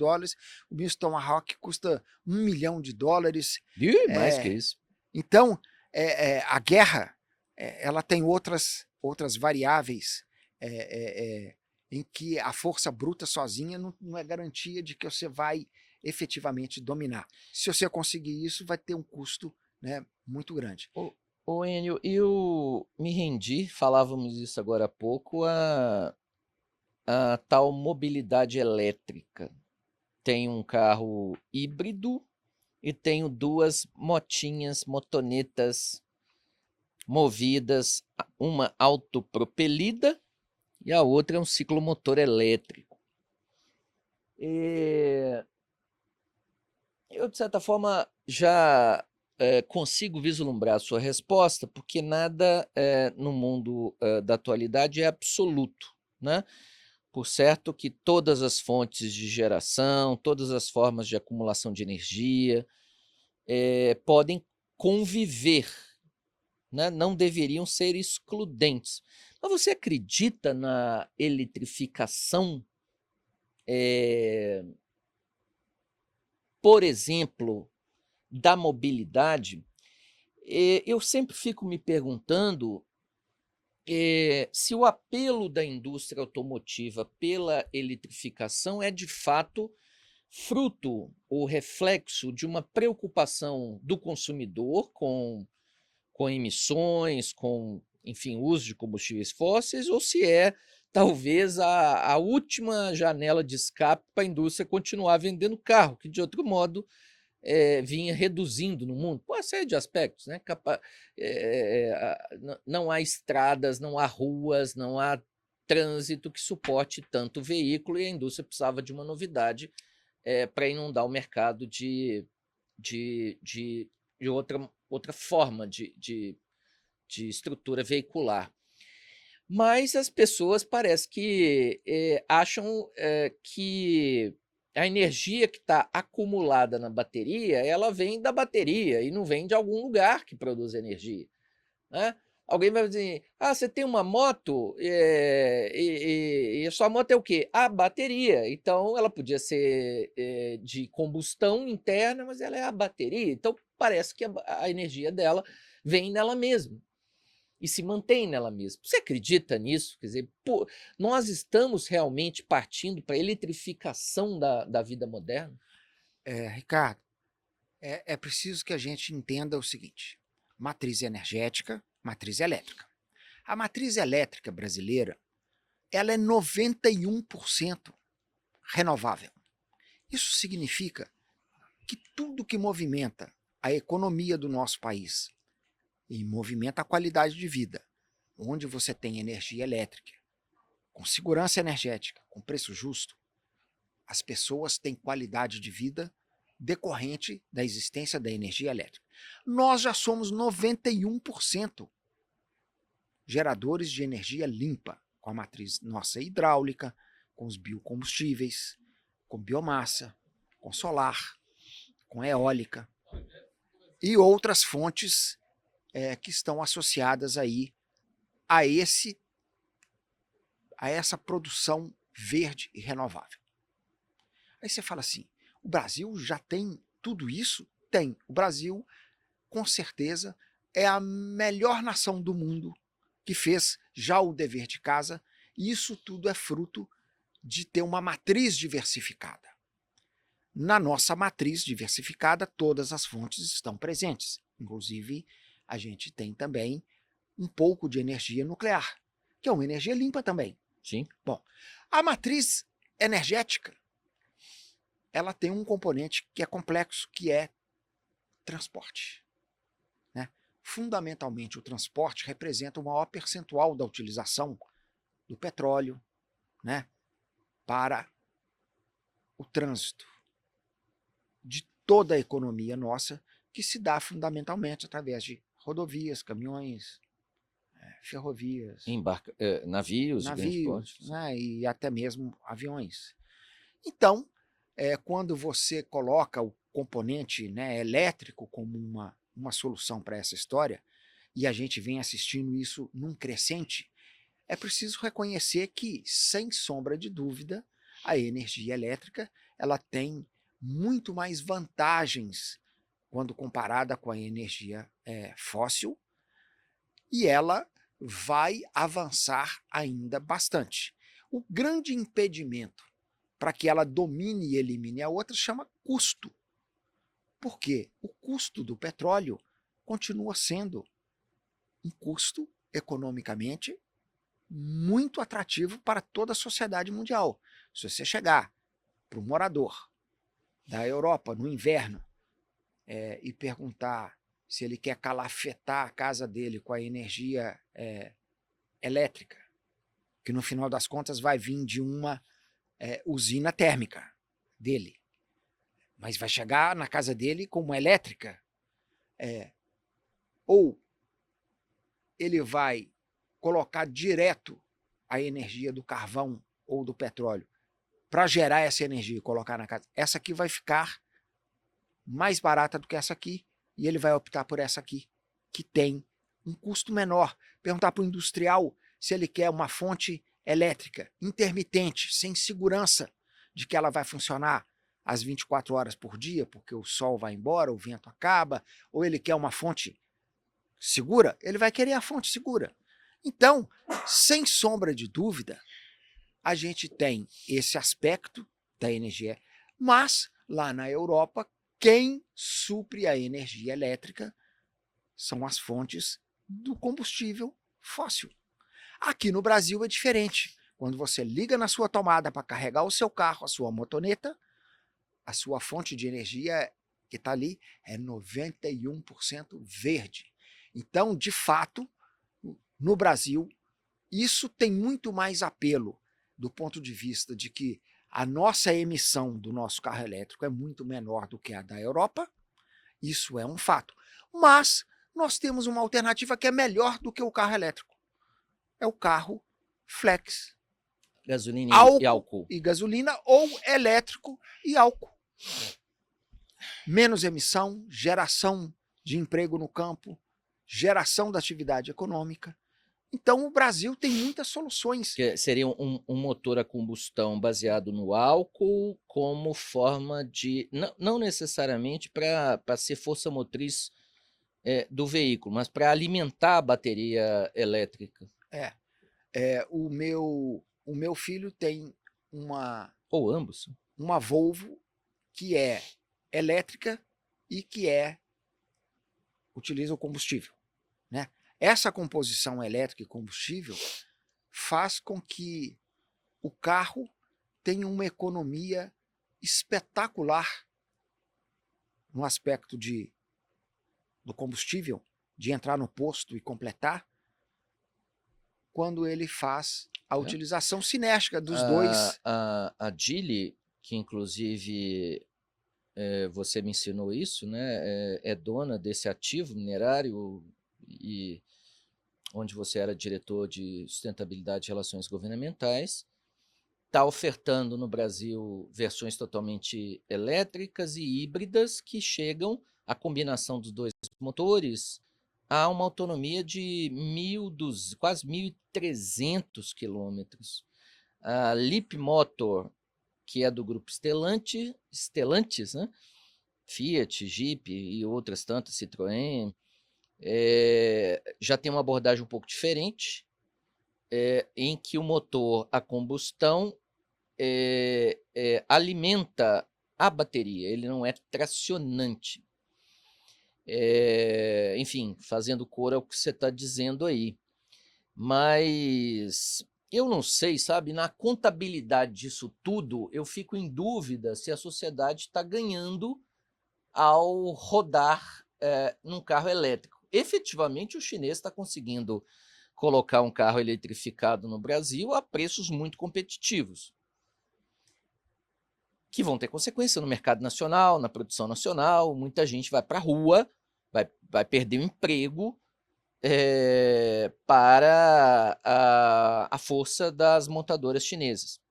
O míssil Tomahawk custa $1 milhão. Mais que isso. Então, a guerra ela tem outras variáveis em que a força bruta sozinha não é garantia de que você vai efetivamente dominar. Se você conseguir isso, vai ter um custo, né, muito grande. Ô Enio, eu me rendi, falávamos isso agora há pouco, a tal mobilidade elétrica. Tenho um carro híbrido e tenho 2 motonetas movidas, uma autopropelida e a outra é um ciclomotor elétrico. Eu, de certa forma, já consigo vislumbrar a sua resposta, porque nada no mundo da atualidade é absoluto, né? Por certo que todas as fontes de geração, todas as formas de acumulação de energia podem conviver, né? Não deveriam ser excludentes. Mas você acredita na eletrificação, por exemplo, da mobilidade? Eu sempre fico me perguntando se o apelo da indústria automotiva pela eletrificação é de fato fruto ou reflexo de uma preocupação do consumidor com emissões, com, enfim, uso de combustíveis fósseis, ou se é talvez a última janela de escape para a indústria continuar vendendo carro, que de outro modo vinha reduzindo no mundo, por uma série de aspectos, né? Não há estradas, não há ruas, não há trânsito que suporte tanto veículo, e a indústria precisava de uma novidade para inundar o mercado de outra forma de estrutura veicular. Mas as pessoas parece que acham que a energia que está acumulada na bateria, ela vem da bateria e não vem de algum lugar que produz energia, né? Alguém vai dizer, você tem uma moto e a sua moto é o quê? A bateria. Então, ela podia ser de combustão interna, mas ela é a bateria. Então, parece que a energia dela vem nela mesma e se mantém nela mesma. Você acredita nisso? Quer dizer, nós estamos realmente partindo para a eletrificação da vida moderna? Ricardo, é preciso que a gente entenda o seguinte: matriz energética, matriz elétrica. A matriz elétrica brasileira, ela é 91% renovável. Isso significa que tudo que movimenta a economia do nosso país e movimenta a qualidade de vida, onde você tem energia elétrica, com segurança energética, com preço justo, as pessoas têm qualidade de vida decorrente da existência da energia elétrica. Nós já somos 91% geradores de energia limpa, com a matriz nossa hidráulica, com os biocombustíveis, com biomassa, com solar, com eólica e outras fontes que estão associadas aí a essa produção verde e renovável. Aí você fala assim, o Brasil já tem tudo isso? Tem. O Brasil, com certeza, é a melhor nação do mundo que fez já o dever de casa, e isso tudo é fruto de ter uma matriz diversificada. Na nossa matriz diversificada, todas as fontes estão presentes. Inclusive, a gente tem também um pouco de energia nuclear, que é uma energia limpa também. Sim. Bom, a matriz energética, ela tem um componente que é complexo, que é transporte. Né? Fundamentalmente, o transporte representa o maior percentual da utilização do petróleo, né, para o trânsito de toda a economia nossa, que se dá fundamentalmente através de rodovias, caminhões, ferrovias, Navios de grande navios, porte. né, e até mesmo aviões. Então, quando você coloca o componente, né, elétrico como uma solução para essa história, e a gente vem assistindo isso num crescente, é preciso reconhecer que, sem sombra de dúvida, a energia elétrica ela tem muito mais vantagens quando comparada com a energia fóssil, e ela vai avançar ainda bastante. O grande impedimento para que ela domine e elimine a outra chama custo. Porque o custo do petróleo continua sendo um custo economicamente muito atrativo para toda a sociedade mundial. Se você chegar para o morador da Europa no inverno e perguntar se ele quer calafetar a casa dele com a energia elétrica, que no final das contas vai vir de uma usina térmica dele, mas vai chegar na casa dele com uma elétrica, ou ele vai colocar direto a energia do carvão ou do petróleo para gerar essa energia e colocar na casa. Essa aqui vai ficar mais barata do que essa aqui, e ele vai optar por essa aqui, que tem um custo menor. Perguntar para o industrial se ele quer uma fonte elétrica intermitente, sem segurança de que ela vai funcionar às 24 horas por dia, porque o sol vai embora, o vento acaba, ou ele quer uma fonte segura, ele vai querer a fonte segura. Então, sem sombra de dúvida, a gente tem esse aspecto da energia, mas lá na Europa, quem supre a energia elétrica são as fontes do combustível fóssil. Aqui no Brasil é diferente. Quando você liga na sua tomada para carregar o seu carro, a sua motoneta, a sua fonte de energia que está ali é 91% verde. Então, de fato, no Brasil, isso tem muito mais apelo do ponto de vista de que a nossa emissão do nosso carro elétrico é muito menor do que a da Europa, isso é um fato. Mas nós temos uma alternativa que é melhor do que o carro elétrico. É o carro flex. Gasolina e Álcool álcool. e gasolina, ou elétrico e álcool. Menos emissão, geração de emprego no campo, geração da atividade econômica. Então o Brasil tem muitas soluções. Que seria um motor a combustão baseado no álcool como forma de... Não necessariamente para ser força motriz do veículo, mas para alimentar a bateria elétrica. O meu filho tem Ou ambos. uma Volvo que é elétrica e que utiliza o combustível. Né? Essa composição elétrica e combustível faz com que o carro tenha uma economia espetacular no aspecto do combustível, de entrar no posto e completar, quando ele faz a utilização cinética dos dois. A Geely, que inclusive você me ensinou isso, né? É dona desse ativo minerário, e onde você era diretor de sustentabilidade e relações governamentais, está ofertando no Brasil versões totalmente elétricas e híbridas que chegam, a combinação dos dois motores, a uma autonomia de quase 1.300 quilômetros. A Leapmotor, que é do grupo Stellantis, né? Fiat, Jeep e outras tantas, Citroën, já tem uma abordagem um pouco diferente, em que o motor a combustão alimenta a bateria, ele não é tracionante. Enfim, fazendo cor ao que você está dizendo aí. Mas eu não sei, sabe, na contabilidade disso tudo, eu fico em dúvida se a sociedade está ganhando ao rodar num carro elétrico. Efetivamente, o chinês está conseguindo colocar um carro eletrificado no Brasil a preços muito competitivos, que vão ter consequência no mercado nacional, na produção nacional. Muita gente vai para a rua, vai perder o emprego para a força das montadoras chinesas.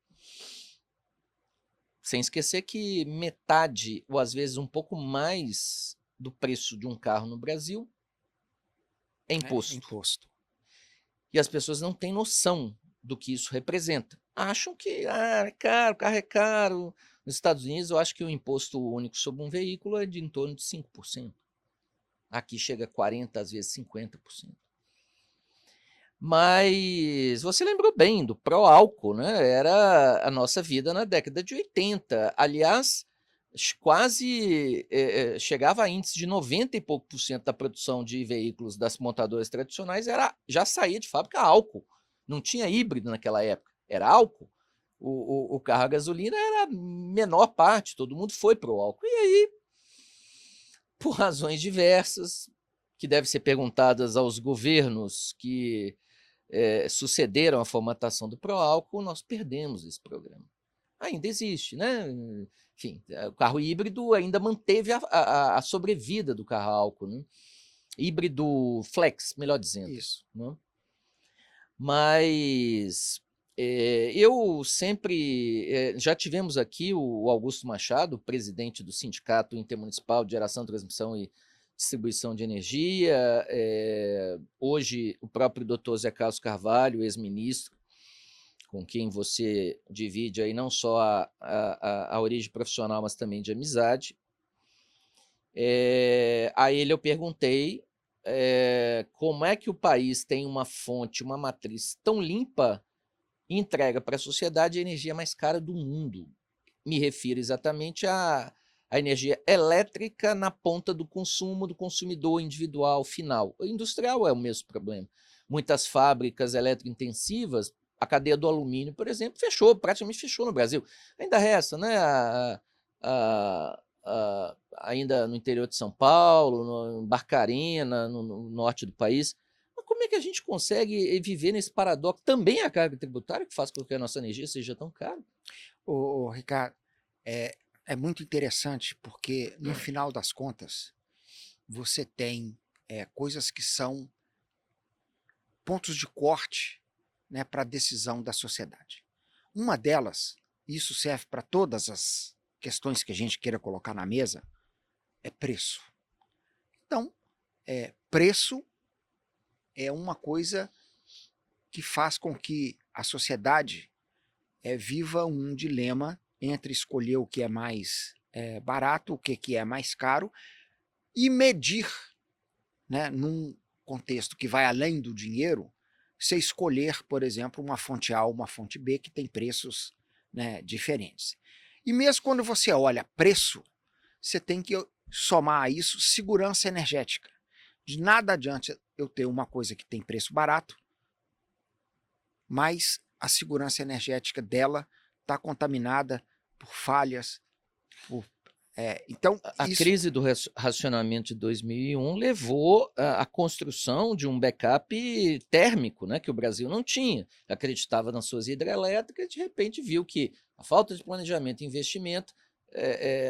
Sem esquecer que metade, ou às vezes um pouco mais, do preço de um carro no Brasil é imposto. Imposto. E as pessoas não têm noção do que isso representa. Acham que é caro, o carro é caro. Nos Estados Unidos, eu acho que o imposto único sobre um veículo é de em torno de 5%. Aqui chega a 40%, às vezes 50%. Mas você lembrou bem do pró-álcool, né? Era a nossa vida na década de 80. Aliás, quase chegava a índice de 90 e pouco por cento da produção de veículos das montadoras tradicionais já saía de fábrica álcool. Não tinha híbrido naquela época, era álcool. O carro a gasolina era a menor parte, todo mundo foi para o álcool. E aí, por razões diversas, que devem ser perguntadas aos governos que sucederam a formatação do pró-álcool, nós perdemos esse programa. Ainda existe, né? Enfim, o carro híbrido ainda manteve a sobrevida do carro a álcool, né? Híbrido flex, melhor dizendo. Isso. Né? Mas eu sempre... já tivemos aqui o Augusto Machado, presidente do Sindicato Intermunicipal de Geração, Transmissão e Distribuição de Energia. Hoje, o próprio doutor Zé Carlos Carvalho, ex-ministro, com quem você divide aí não só a origem profissional, mas também de amizade. A ele eu perguntei como é que o país tem uma fonte, uma matriz tão limpa e entrega para a sociedade a energia mais cara do mundo. Me refiro exatamente à energia elétrica na ponta do consumo do consumidor individual final. O industrial é o mesmo problema. Muitas fábricas eletrointensivas, a cadeia do alumínio, por exemplo, praticamente fechou no Brasil. Ainda resta, né? Ainda no interior de São Paulo, em Barcarena, no norte do país. Mas como é que a gente consegue viver nesse paradoxo? Também a carga tributária que faz com que a nossa energia seja tão cara? Ricardo, é muito interessante porque, no final das contas, você tem coisas que são pontos de corte, né, para a decisão da sociedade. Uma delas, e isso serve para todas as questões que a gente queira colocar na mesa, é preço. Então, preço é uma coisa que faz com que a sociedade viva um dilema entre escolher o que é mais barato, o que é mais caro, e medir, né, num contexto que vai além do dinheiro, você escolher, por exemplo, uma fonte A ou uma fonte B que tem preços, né, diferentes. E mesmo quando você olha preço, você tem que somar a isso segurança energética. De nada adianta eu ter uma coisa que tem preço barato, mas a segurança energética dela está contaminada por falhas. Então, a crise do racionamento de 2001 levou à construção de um backup térmico, né, que o Brasil não tinha. Acreditava nas suas hidrelétricas e, de repente, viu que a falta de planejamento e investimento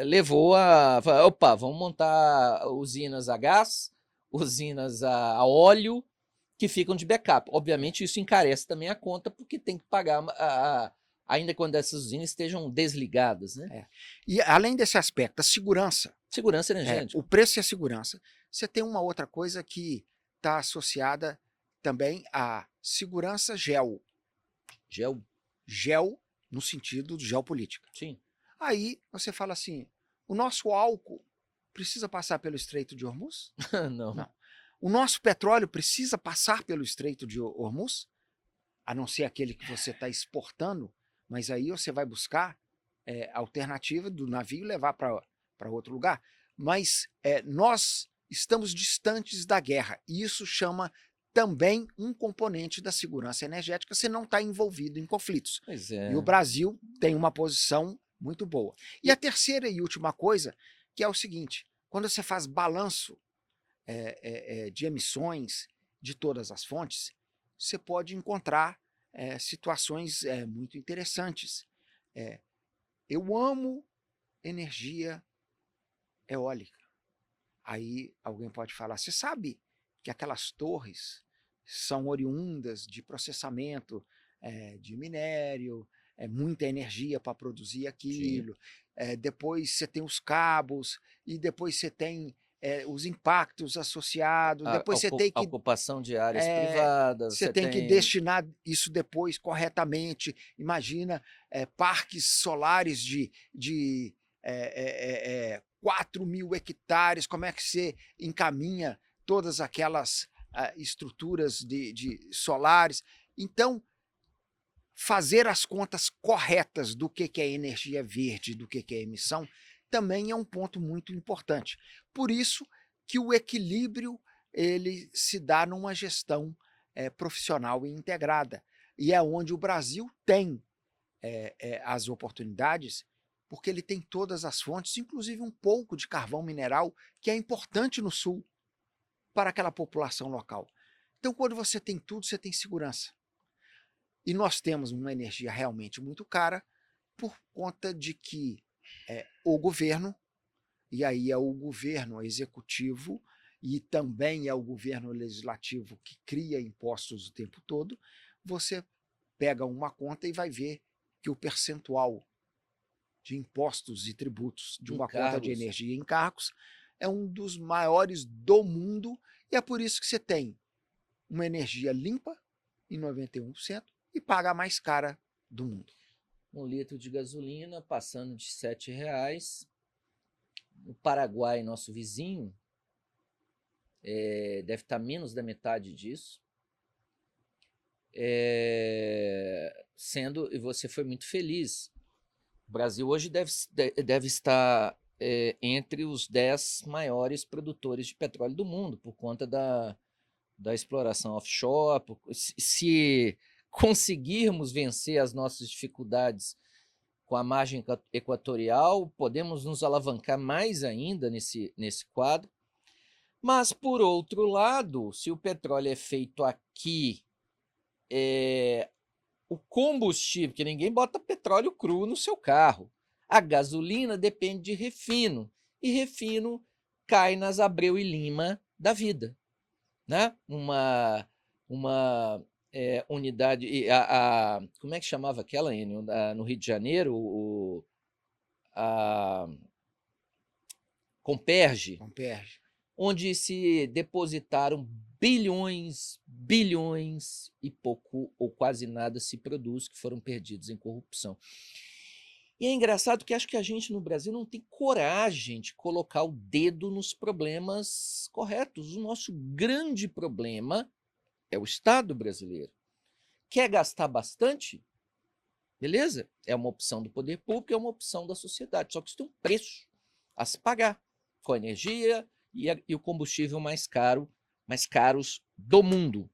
levou a... Opa, vamos montar usinas a gás, usinas a óleo, que ficam de backup. Obviamente, isso encarece também a conta, porque tem que pagar ainda quando essas usinas estejam desligadas, né? E além desse aspecto, a segurança. Segurança energética. O preço e a segurança. Você tem uma outra coisa que está associada também à segurança geo. Geo no sentido de geopolítica. Sim. Aí você fala assim, o nosso álcool precisa passar pelo Estreito de Hormuz? Não. O nosso petróleo precisa passar pelo Estreito de Hormuz? A não ser aquele que você está exportando mas aí você vai buscar a alternativa do navio levar para outro lugar. Mas nós estamos distantes da guerra, e isso chama também um componente da segurança energética, se não está envolvido em conflitos. Pois E o é. Brasil tem uma posição muito boa. E a E terceira e última coisa, que é o seguinte, quando você faz balanço de emissões de todas as fontes, você pode encontrar situações muito interessantes. Eu amo energia eólica. Aí alguém pode falar, você sabe que aquelas torres são oriundas de processamento de minério, muita energia para produzir sim. aquilo, depois você tem os cabos, e depois você tem os impactos associados, A depois a ocupação de áreas privadas, você você tem que tem destinar isso depois corretamente. Imagina parques solares de 4.000 hectares, como é que você encaminha todas aquelas estruturas de solares. Então, fazer as contas corretas do que é energia verde, do que é emissão, também é um ponto muito importante. Por isso que o equilíbrio ele se dá numa gestão profissional e integrada. E é onde o Brasil tem as oportunidades, porque ele tem todas as fontes, inclusive um pouco de carvão mineral, que é importante no sul para aquela população local. Então, quando você tem tudo, você tem segurança. E nós temos uma energia realmente muito cara por conta de que o governo, e aí é o governo executivo e também é o governo legislativo que cria impostos o tempo todo, você pega uma conta e vai ver que o percentual de impostos e tributos de uma conta de encargos. energia em cargos é um dos maiores do mundo, e é por isso que você tem uma energia limpa em 91% e paga a mais cara do mundo. 1 litro de gasolina passando de R$ 7. O Paraguai, nosso vizinho, deve estar menos da metade disso. Sendo, e você foi muito feliz, o Brasil hoje deve estar entre os 10 maiores produtores de petróleo do mundo, por conta da exploração offshore. Se conseguirmos vencer as nossas dificuldades com a margem equatorial, podemos nos alavancar mais ainda nesse quadro. Mas, por outro lado, se o petróleo é feito aqui, o combustível, que ninguém bota petróleo cru no seu carro, a gasolina depende de refino, e refino cai nas Abreu e Lima da vida, né? Uma unidade, como é que chamava aquela, Enio, no Rio de Janeiro, a Comperge, Comperge. onde se depositaram bilhões e pouco ou quase nada se produz, que foram perdidos em corrupção. E é engraçado que acho que a gente no Brasil não tem coragem de colocar o dedo nos problemas corretos. O nosso grande problema é o Estado brasileiro. Quer gastar bastante? Beleza? É uma opção do poder público, é uma opção da sociedade. Só que isso tem um preço a se pagar, com a energia e o combustível mais caros do mundo.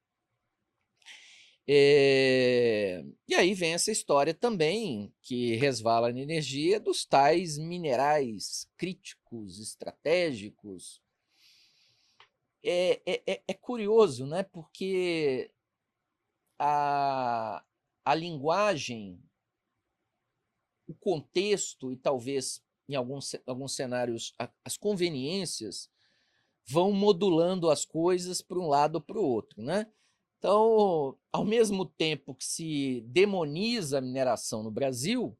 E aí vem essa história também, que resvala na energia, dos tais minerais críticos, estratégicos. É curioso, né? Porque a linguagem, o contexto e talvez em alguns cenários as conveniências vão modulando as coisas para um lado ou para o outro, né? Então, ao mesmo tempo que se demoniza a mineração no Brasil,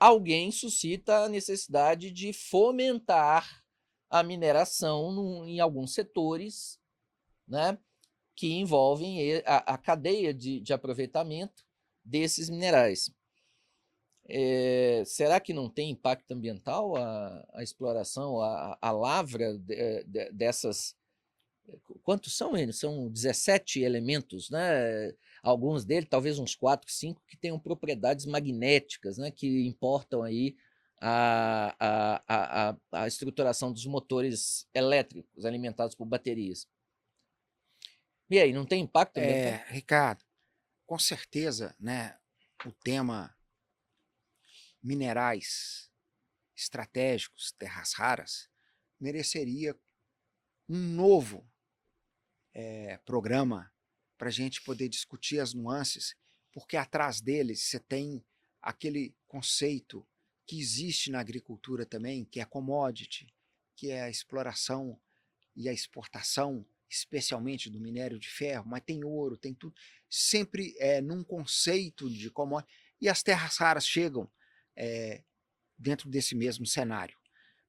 alguém suscita a necessidade de fomentar a mineração em alguns setores, né, que envolvem a cadeia de aproveitamento desses minerais. Será que não tem impacto ambiental a exploração, a lavra dessas Quantos são eles? São 17 elementos, né? Alguns deles, talvez uns 4, 5, que tenham propriedades magnéticas, né? Que importam aí a estruturação dos motores elétricos alimentados por baterias. E aí, não tem impacto ambiental? Ricardo, com certeza, né, o tema minerais estratégicos, terras raras, mereceria um novo programa para a gente poder discutir as nuances, porque atrás deles você tem aquele conceito que existe na agricultura também, que é commodity, que é a exploração e a exportação, especialmente do minério de ferro, mas tem ouro, tem tudo, sempre num conceito de commodity, e as terras raras chegam dentro desse mesmo cenário.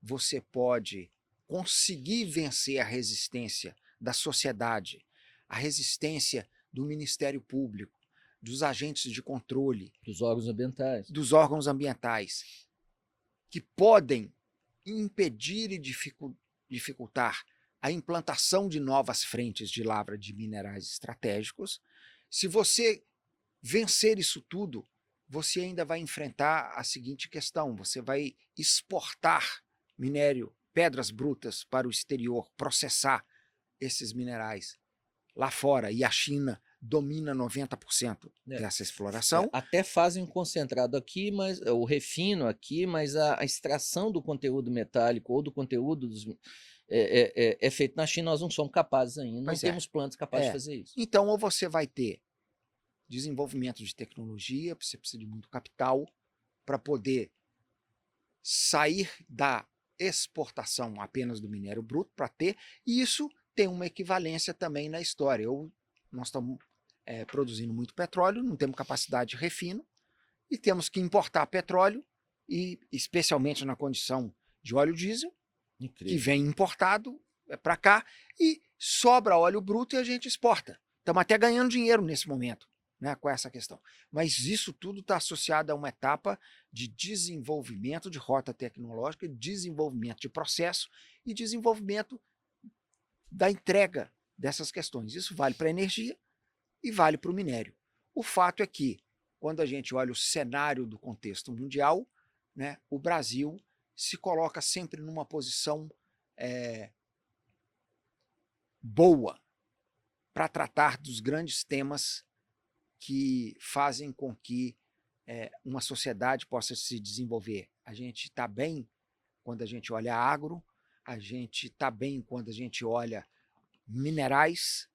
Você pode conseguir vencer a resistência da sociedade, a resistência do Ministério Público, dos agentes de controle, dos órgãos ambientais, que podem impedir e dificultar a implantação de novas frentes de lavra de minerais estratégicos. Se você vencer isso tudo, você ainda vai enfrentar a seguinte questão: você vai exportar minério, pedras brutas para o exterior, processar esses minerais lá fora, e a China domina 90% dessa exploração. Até fazem um concentrado aqui, mas o refino aqui, mas a extração do conteúdo metálico ou do conteúdo é feito na China, nós não somos capazes ainda, não temos plantas capazes de fazer isso. Então, ou você vai ter desenvolvimento de tecnologia, você precisa de muito capital para poder sair da exportação apenas do minério bruto para ter, e isso tem uma equivalência também na história. Nós estamos produzindo muito petróleo, não temos capacidade de refino, e temos que importar petróleo, e especialmente na condição de óleo diesel, que vem importado para cá, e sobra óleo bruto e a gente exporta. Estamos até ganhando dinheiro nesse momento, né, com essa questão. Mas isso tudo está associado a uma etapa de desenvolvimento de rota tecnológica, desenvolvimento de processo e desenvolvimento da entrega dessas questões. Isso vale para a energia e vale para o minério. O fato é que, quando a gente olha o cenário do contexto mundial, né, o Brasil se coloca sempre numa posição boa para tratar dos grandes temas que fazem com que uma sociedade possa se desenvolver. A gente está bem quando a gente olha agro, a gente está bem quando a gente olha minerais,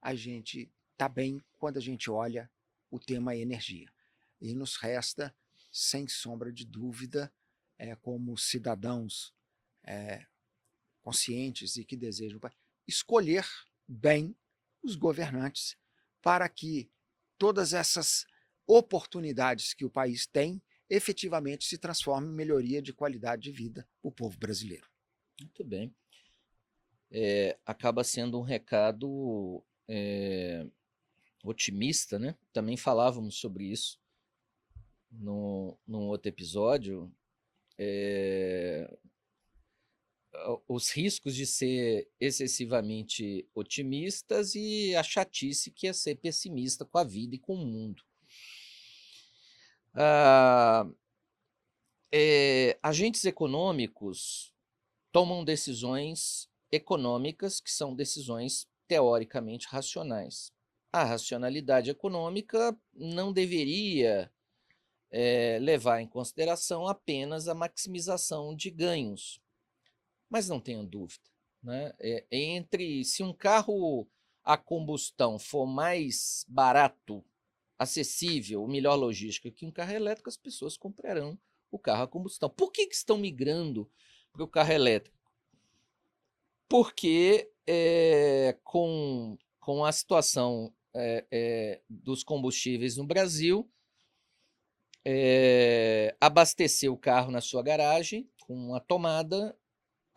a gente está bem quando a gente olha o tema energia. E nos resta, sem sombra de dúvida, como cidadãos conscientes e que desejam escolher bem os governantes para que todas essas oportunidades que o país tem efetivamente se transformem em melhoria de qualidade de vida para o povo brasileiro. Muito bem. Acaba sendo um recado otimista, né? Também falávamos sobre isso num outro episódio. Os riscos de ser excessivamente otimistas e a chatice que é ser pessimista com a vida e com o mundo. Agentes econômicos tomam decisões econômicas que são decisões teoricamente racionais. A racionalidade econômica não deveria levar em consideração apenas a maximização de ganhos. Mas não tenha dúvida, né? Se um carro a combustão for mais barato, acessível, melhor logística que um carro elétrico, as pessoas comprarão o carro a combustão. Por que estão migrando para o carro elétrico? Porque com a situação dos combustíveis no Brasil, abastecer o carro na sua garagem com uma tomada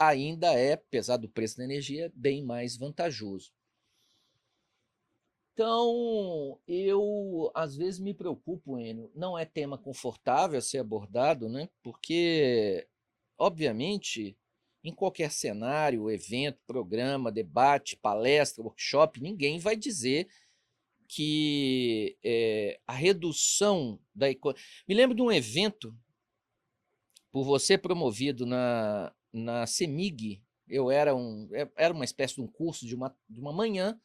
ainda apesar do preço da energia, bem mais vantajoso. Então, eu às vezes me preocupo, Enio, não é tema confortável a ser abordado, né? Porque, obviamente, em qualquer cenário, evento, programa, debate, palestra, workshop, ninguém vai dizer que a redução da economia... Me lembro de um evento por você promovido na CEMIG. Era uma espécie de um curso de uma manhã,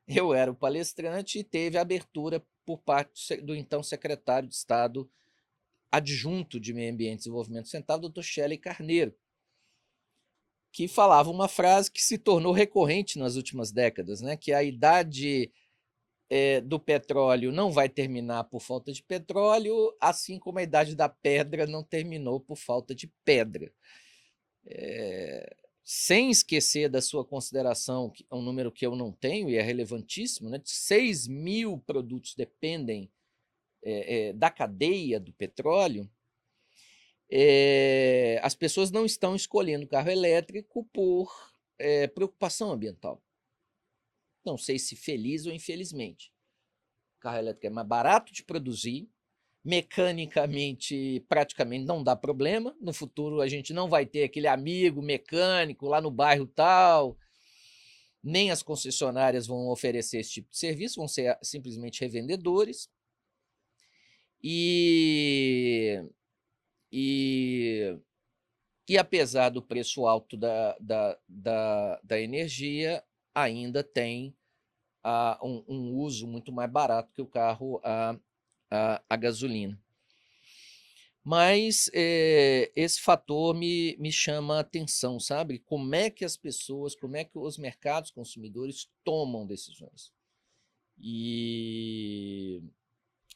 eu era o palestrante e teve a abertura por parte do então secretário de Estado adjunto de Meio Ambiente e Desenvolvimento Sustentável, Dr. Shelley Carneiro, que falava uma frase que se tornou recorrente nas últimas décadas, né? Que a idade do petróleo não vai terminar por falta de petróleo, assim como a idade da pedra não terminou por falta de pedra. Sem esquecer da sua consideração, que é um número que eu não tenho e é relevantíssimo, né? 6 mil produtos dependem da cadeia do petróleo. As pessoas não estão escolhendo carro elétrico por preocupação ambiental. Não sei se feliz ou infelizmente. O carro elétrico é mais barato de produzir, mecanicamente praticamente não dá problema. No futuro a gente não vai ter aquele amigo mecânico lá no bairro tal, nem as concessionárias vão oferecer esse tipo de serviço, vão ser simplesmente revendedores. E apesar do preço alto da energia, ainda tem um uso muito mais barato que o carro a gasolina. Mas esse fator me chama a atenção, sabe? Como é que as pessoas, como é que os mercados consumidores tomam decisões. E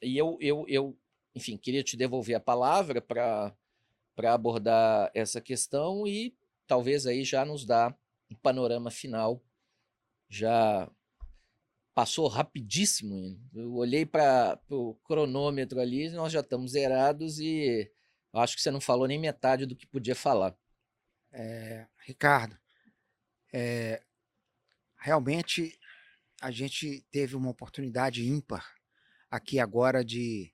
eu, enfim, queria te devolver a palavra para abordar essa questão e talvez aí já nos dar um panorama final. Já passou rapidíssimo. Eu olhei para o cronômetro ali, nós já estamos zerados e acho que você não falou nem metade do que podia falar. Ricardo, realmente a gente teve uma oportunidade ímpar aqui agora de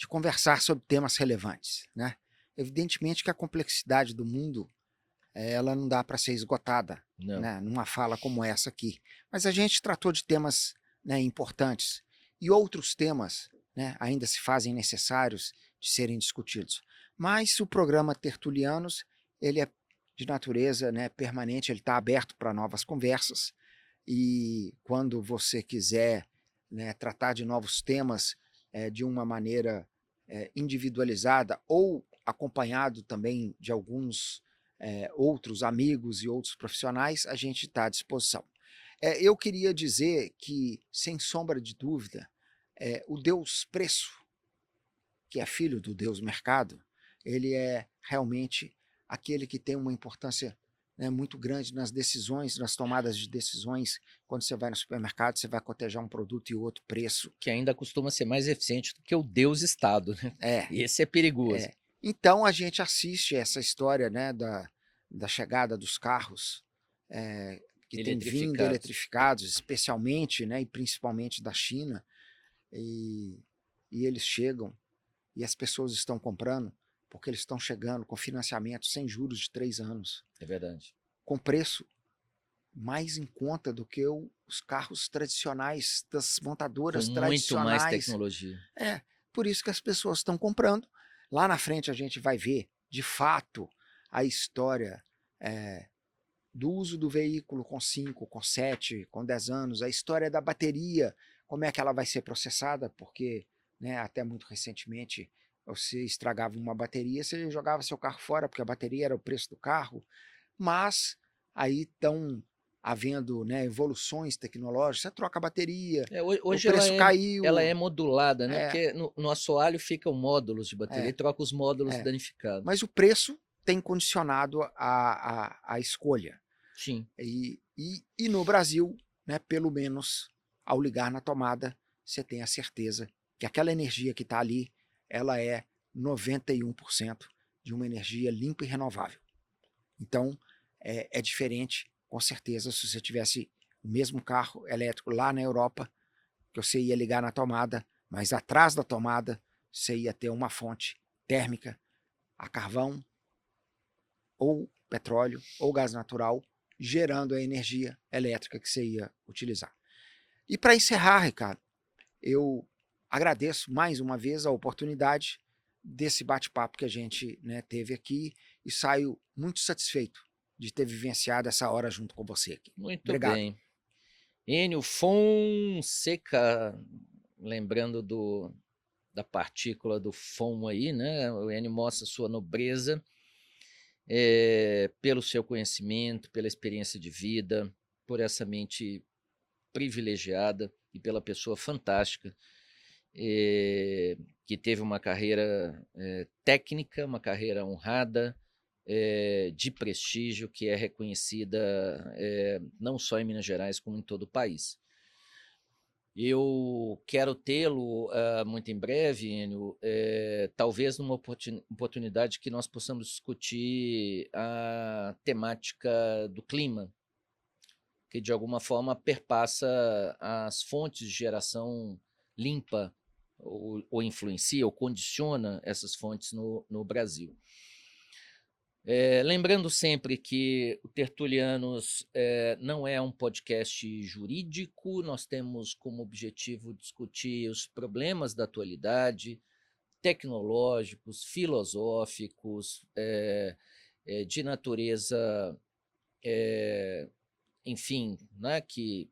conversar sobre temas relevantes, né? Evidentemente que a complexidade do mundo ela não dá para ser esgotada, né, numa fala como essa aqui. Mas a gente tratou de temas, né, importantes e outros temas, né, ainda se fazem necessários de serem discutidos. Mas o programa Tertulianos ele é de natureza, né, permanente, ele está aberto para novas conversas e quando você quiser, né, tratar de novos temas de uma maneira individualizada ou acompanhado também de alguns outros amigos e outros profissionais, a gente está à disposição. Eu queria dizer que, sem sombra de dúvida, o Deus Preço, que é filho do Deus Mercado, ele é realmente aquele que tem uma importância, né, muito grande nas decisões, nas tomadas de decisões. Quando você vai no supermercado, você vai cotejar um produto e outro preço. Que ainda costuma ser mais eficiente do que o Deus Estado, né? Esse é perigoso. Então a gente assiste essa história, né, da chegada dos carros que têm vindo eletrificados, especialmente, né, e principalmente da China, e eles chegam e as pessoas estão comprando porque eles estão chegando com financiamento sem juros de 3 anos. É verdade. Com preço mais em conta do que os carros tradicionais das montadoras tradicionais. Com muito mais tecnologia. Por isso que as pessoas estão comprando. Lá na frente a gente vai ver, de fato, a história do uso do veículo com 5, com 7, com 10 anos, a história da bateria, como é que ela vai ser processada, porque, né, até muito recentemente você estragava uma bateria, você jogava seu carro fora, porque a bateria era o preço do carro, mas aí estão havendo, né, evoluções tecnológicas, você troca a bateria, hoje o preço caiu. Ela é modulada, né? Porque no assoalho ficam módulos de bateria e troca os módulos danificados. Mas o preço tem condicionado a escolha. Sim. E no Brasil, né, pelo menos ao ligar na tomada, você tem a certeza que aquela energia que está ali, ela é 91% de uma energia limpa e renovável. Então, é diferente, com certeza, se você tivesse o mesmo carro elétrico lá na Europa, que você ia ligar na tomada, mas atrás da tomada você ia ter uma fonte térmica a carvão ou petróleo ou gás natural, gerando a energia elétrica que você ia utilizar. E para encerrar, Ricardo, eu agradeço mais uma vez a oportunidade desse bate-papo que a gente, né, teve aqui e saio muito satisfeito de ter vivenciado essa hora junto com você aqui. Muito Obrigado. bem. Ennio Fonseca, lembrando da partícula do fon aí, né? O Ennio mostra sua nobreza pelo seu conhecimento, pela experiência de vida, por essa mente privilegiada e pela pessoa fantástica que teve uma carreira técnica, uma carreira honrada, de prestígio, que é reconhecida não só em Minas Gerais, como em todo o país. Eu quero tê-lo muito em breve, Ennio, talvez numa oportunidade que nós possamos discutir a temática do clima, que de alguma forma perpassa as fontes de geração limpa ou influencia ou condiciona essas fontes no Brasil. Lembrando sempre que o Tertulianos não é um podcast jurídico, nós temos como objetivo discutir os problemas da atualidade, tecnológicos, filosóficos, de natureza, enfim, né, que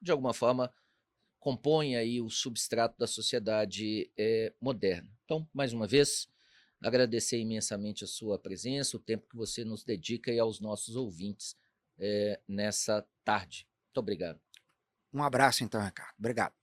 de alguma forma compõem aí o substrato da sociedade moderna. Então, mais uma vez, agradecer imensamente a sua presença, o tempo que você nos dedica e aos nossos ouvintes nessa tarde. Muito obrigado. Um abraço então, Ricardo. Obrigado.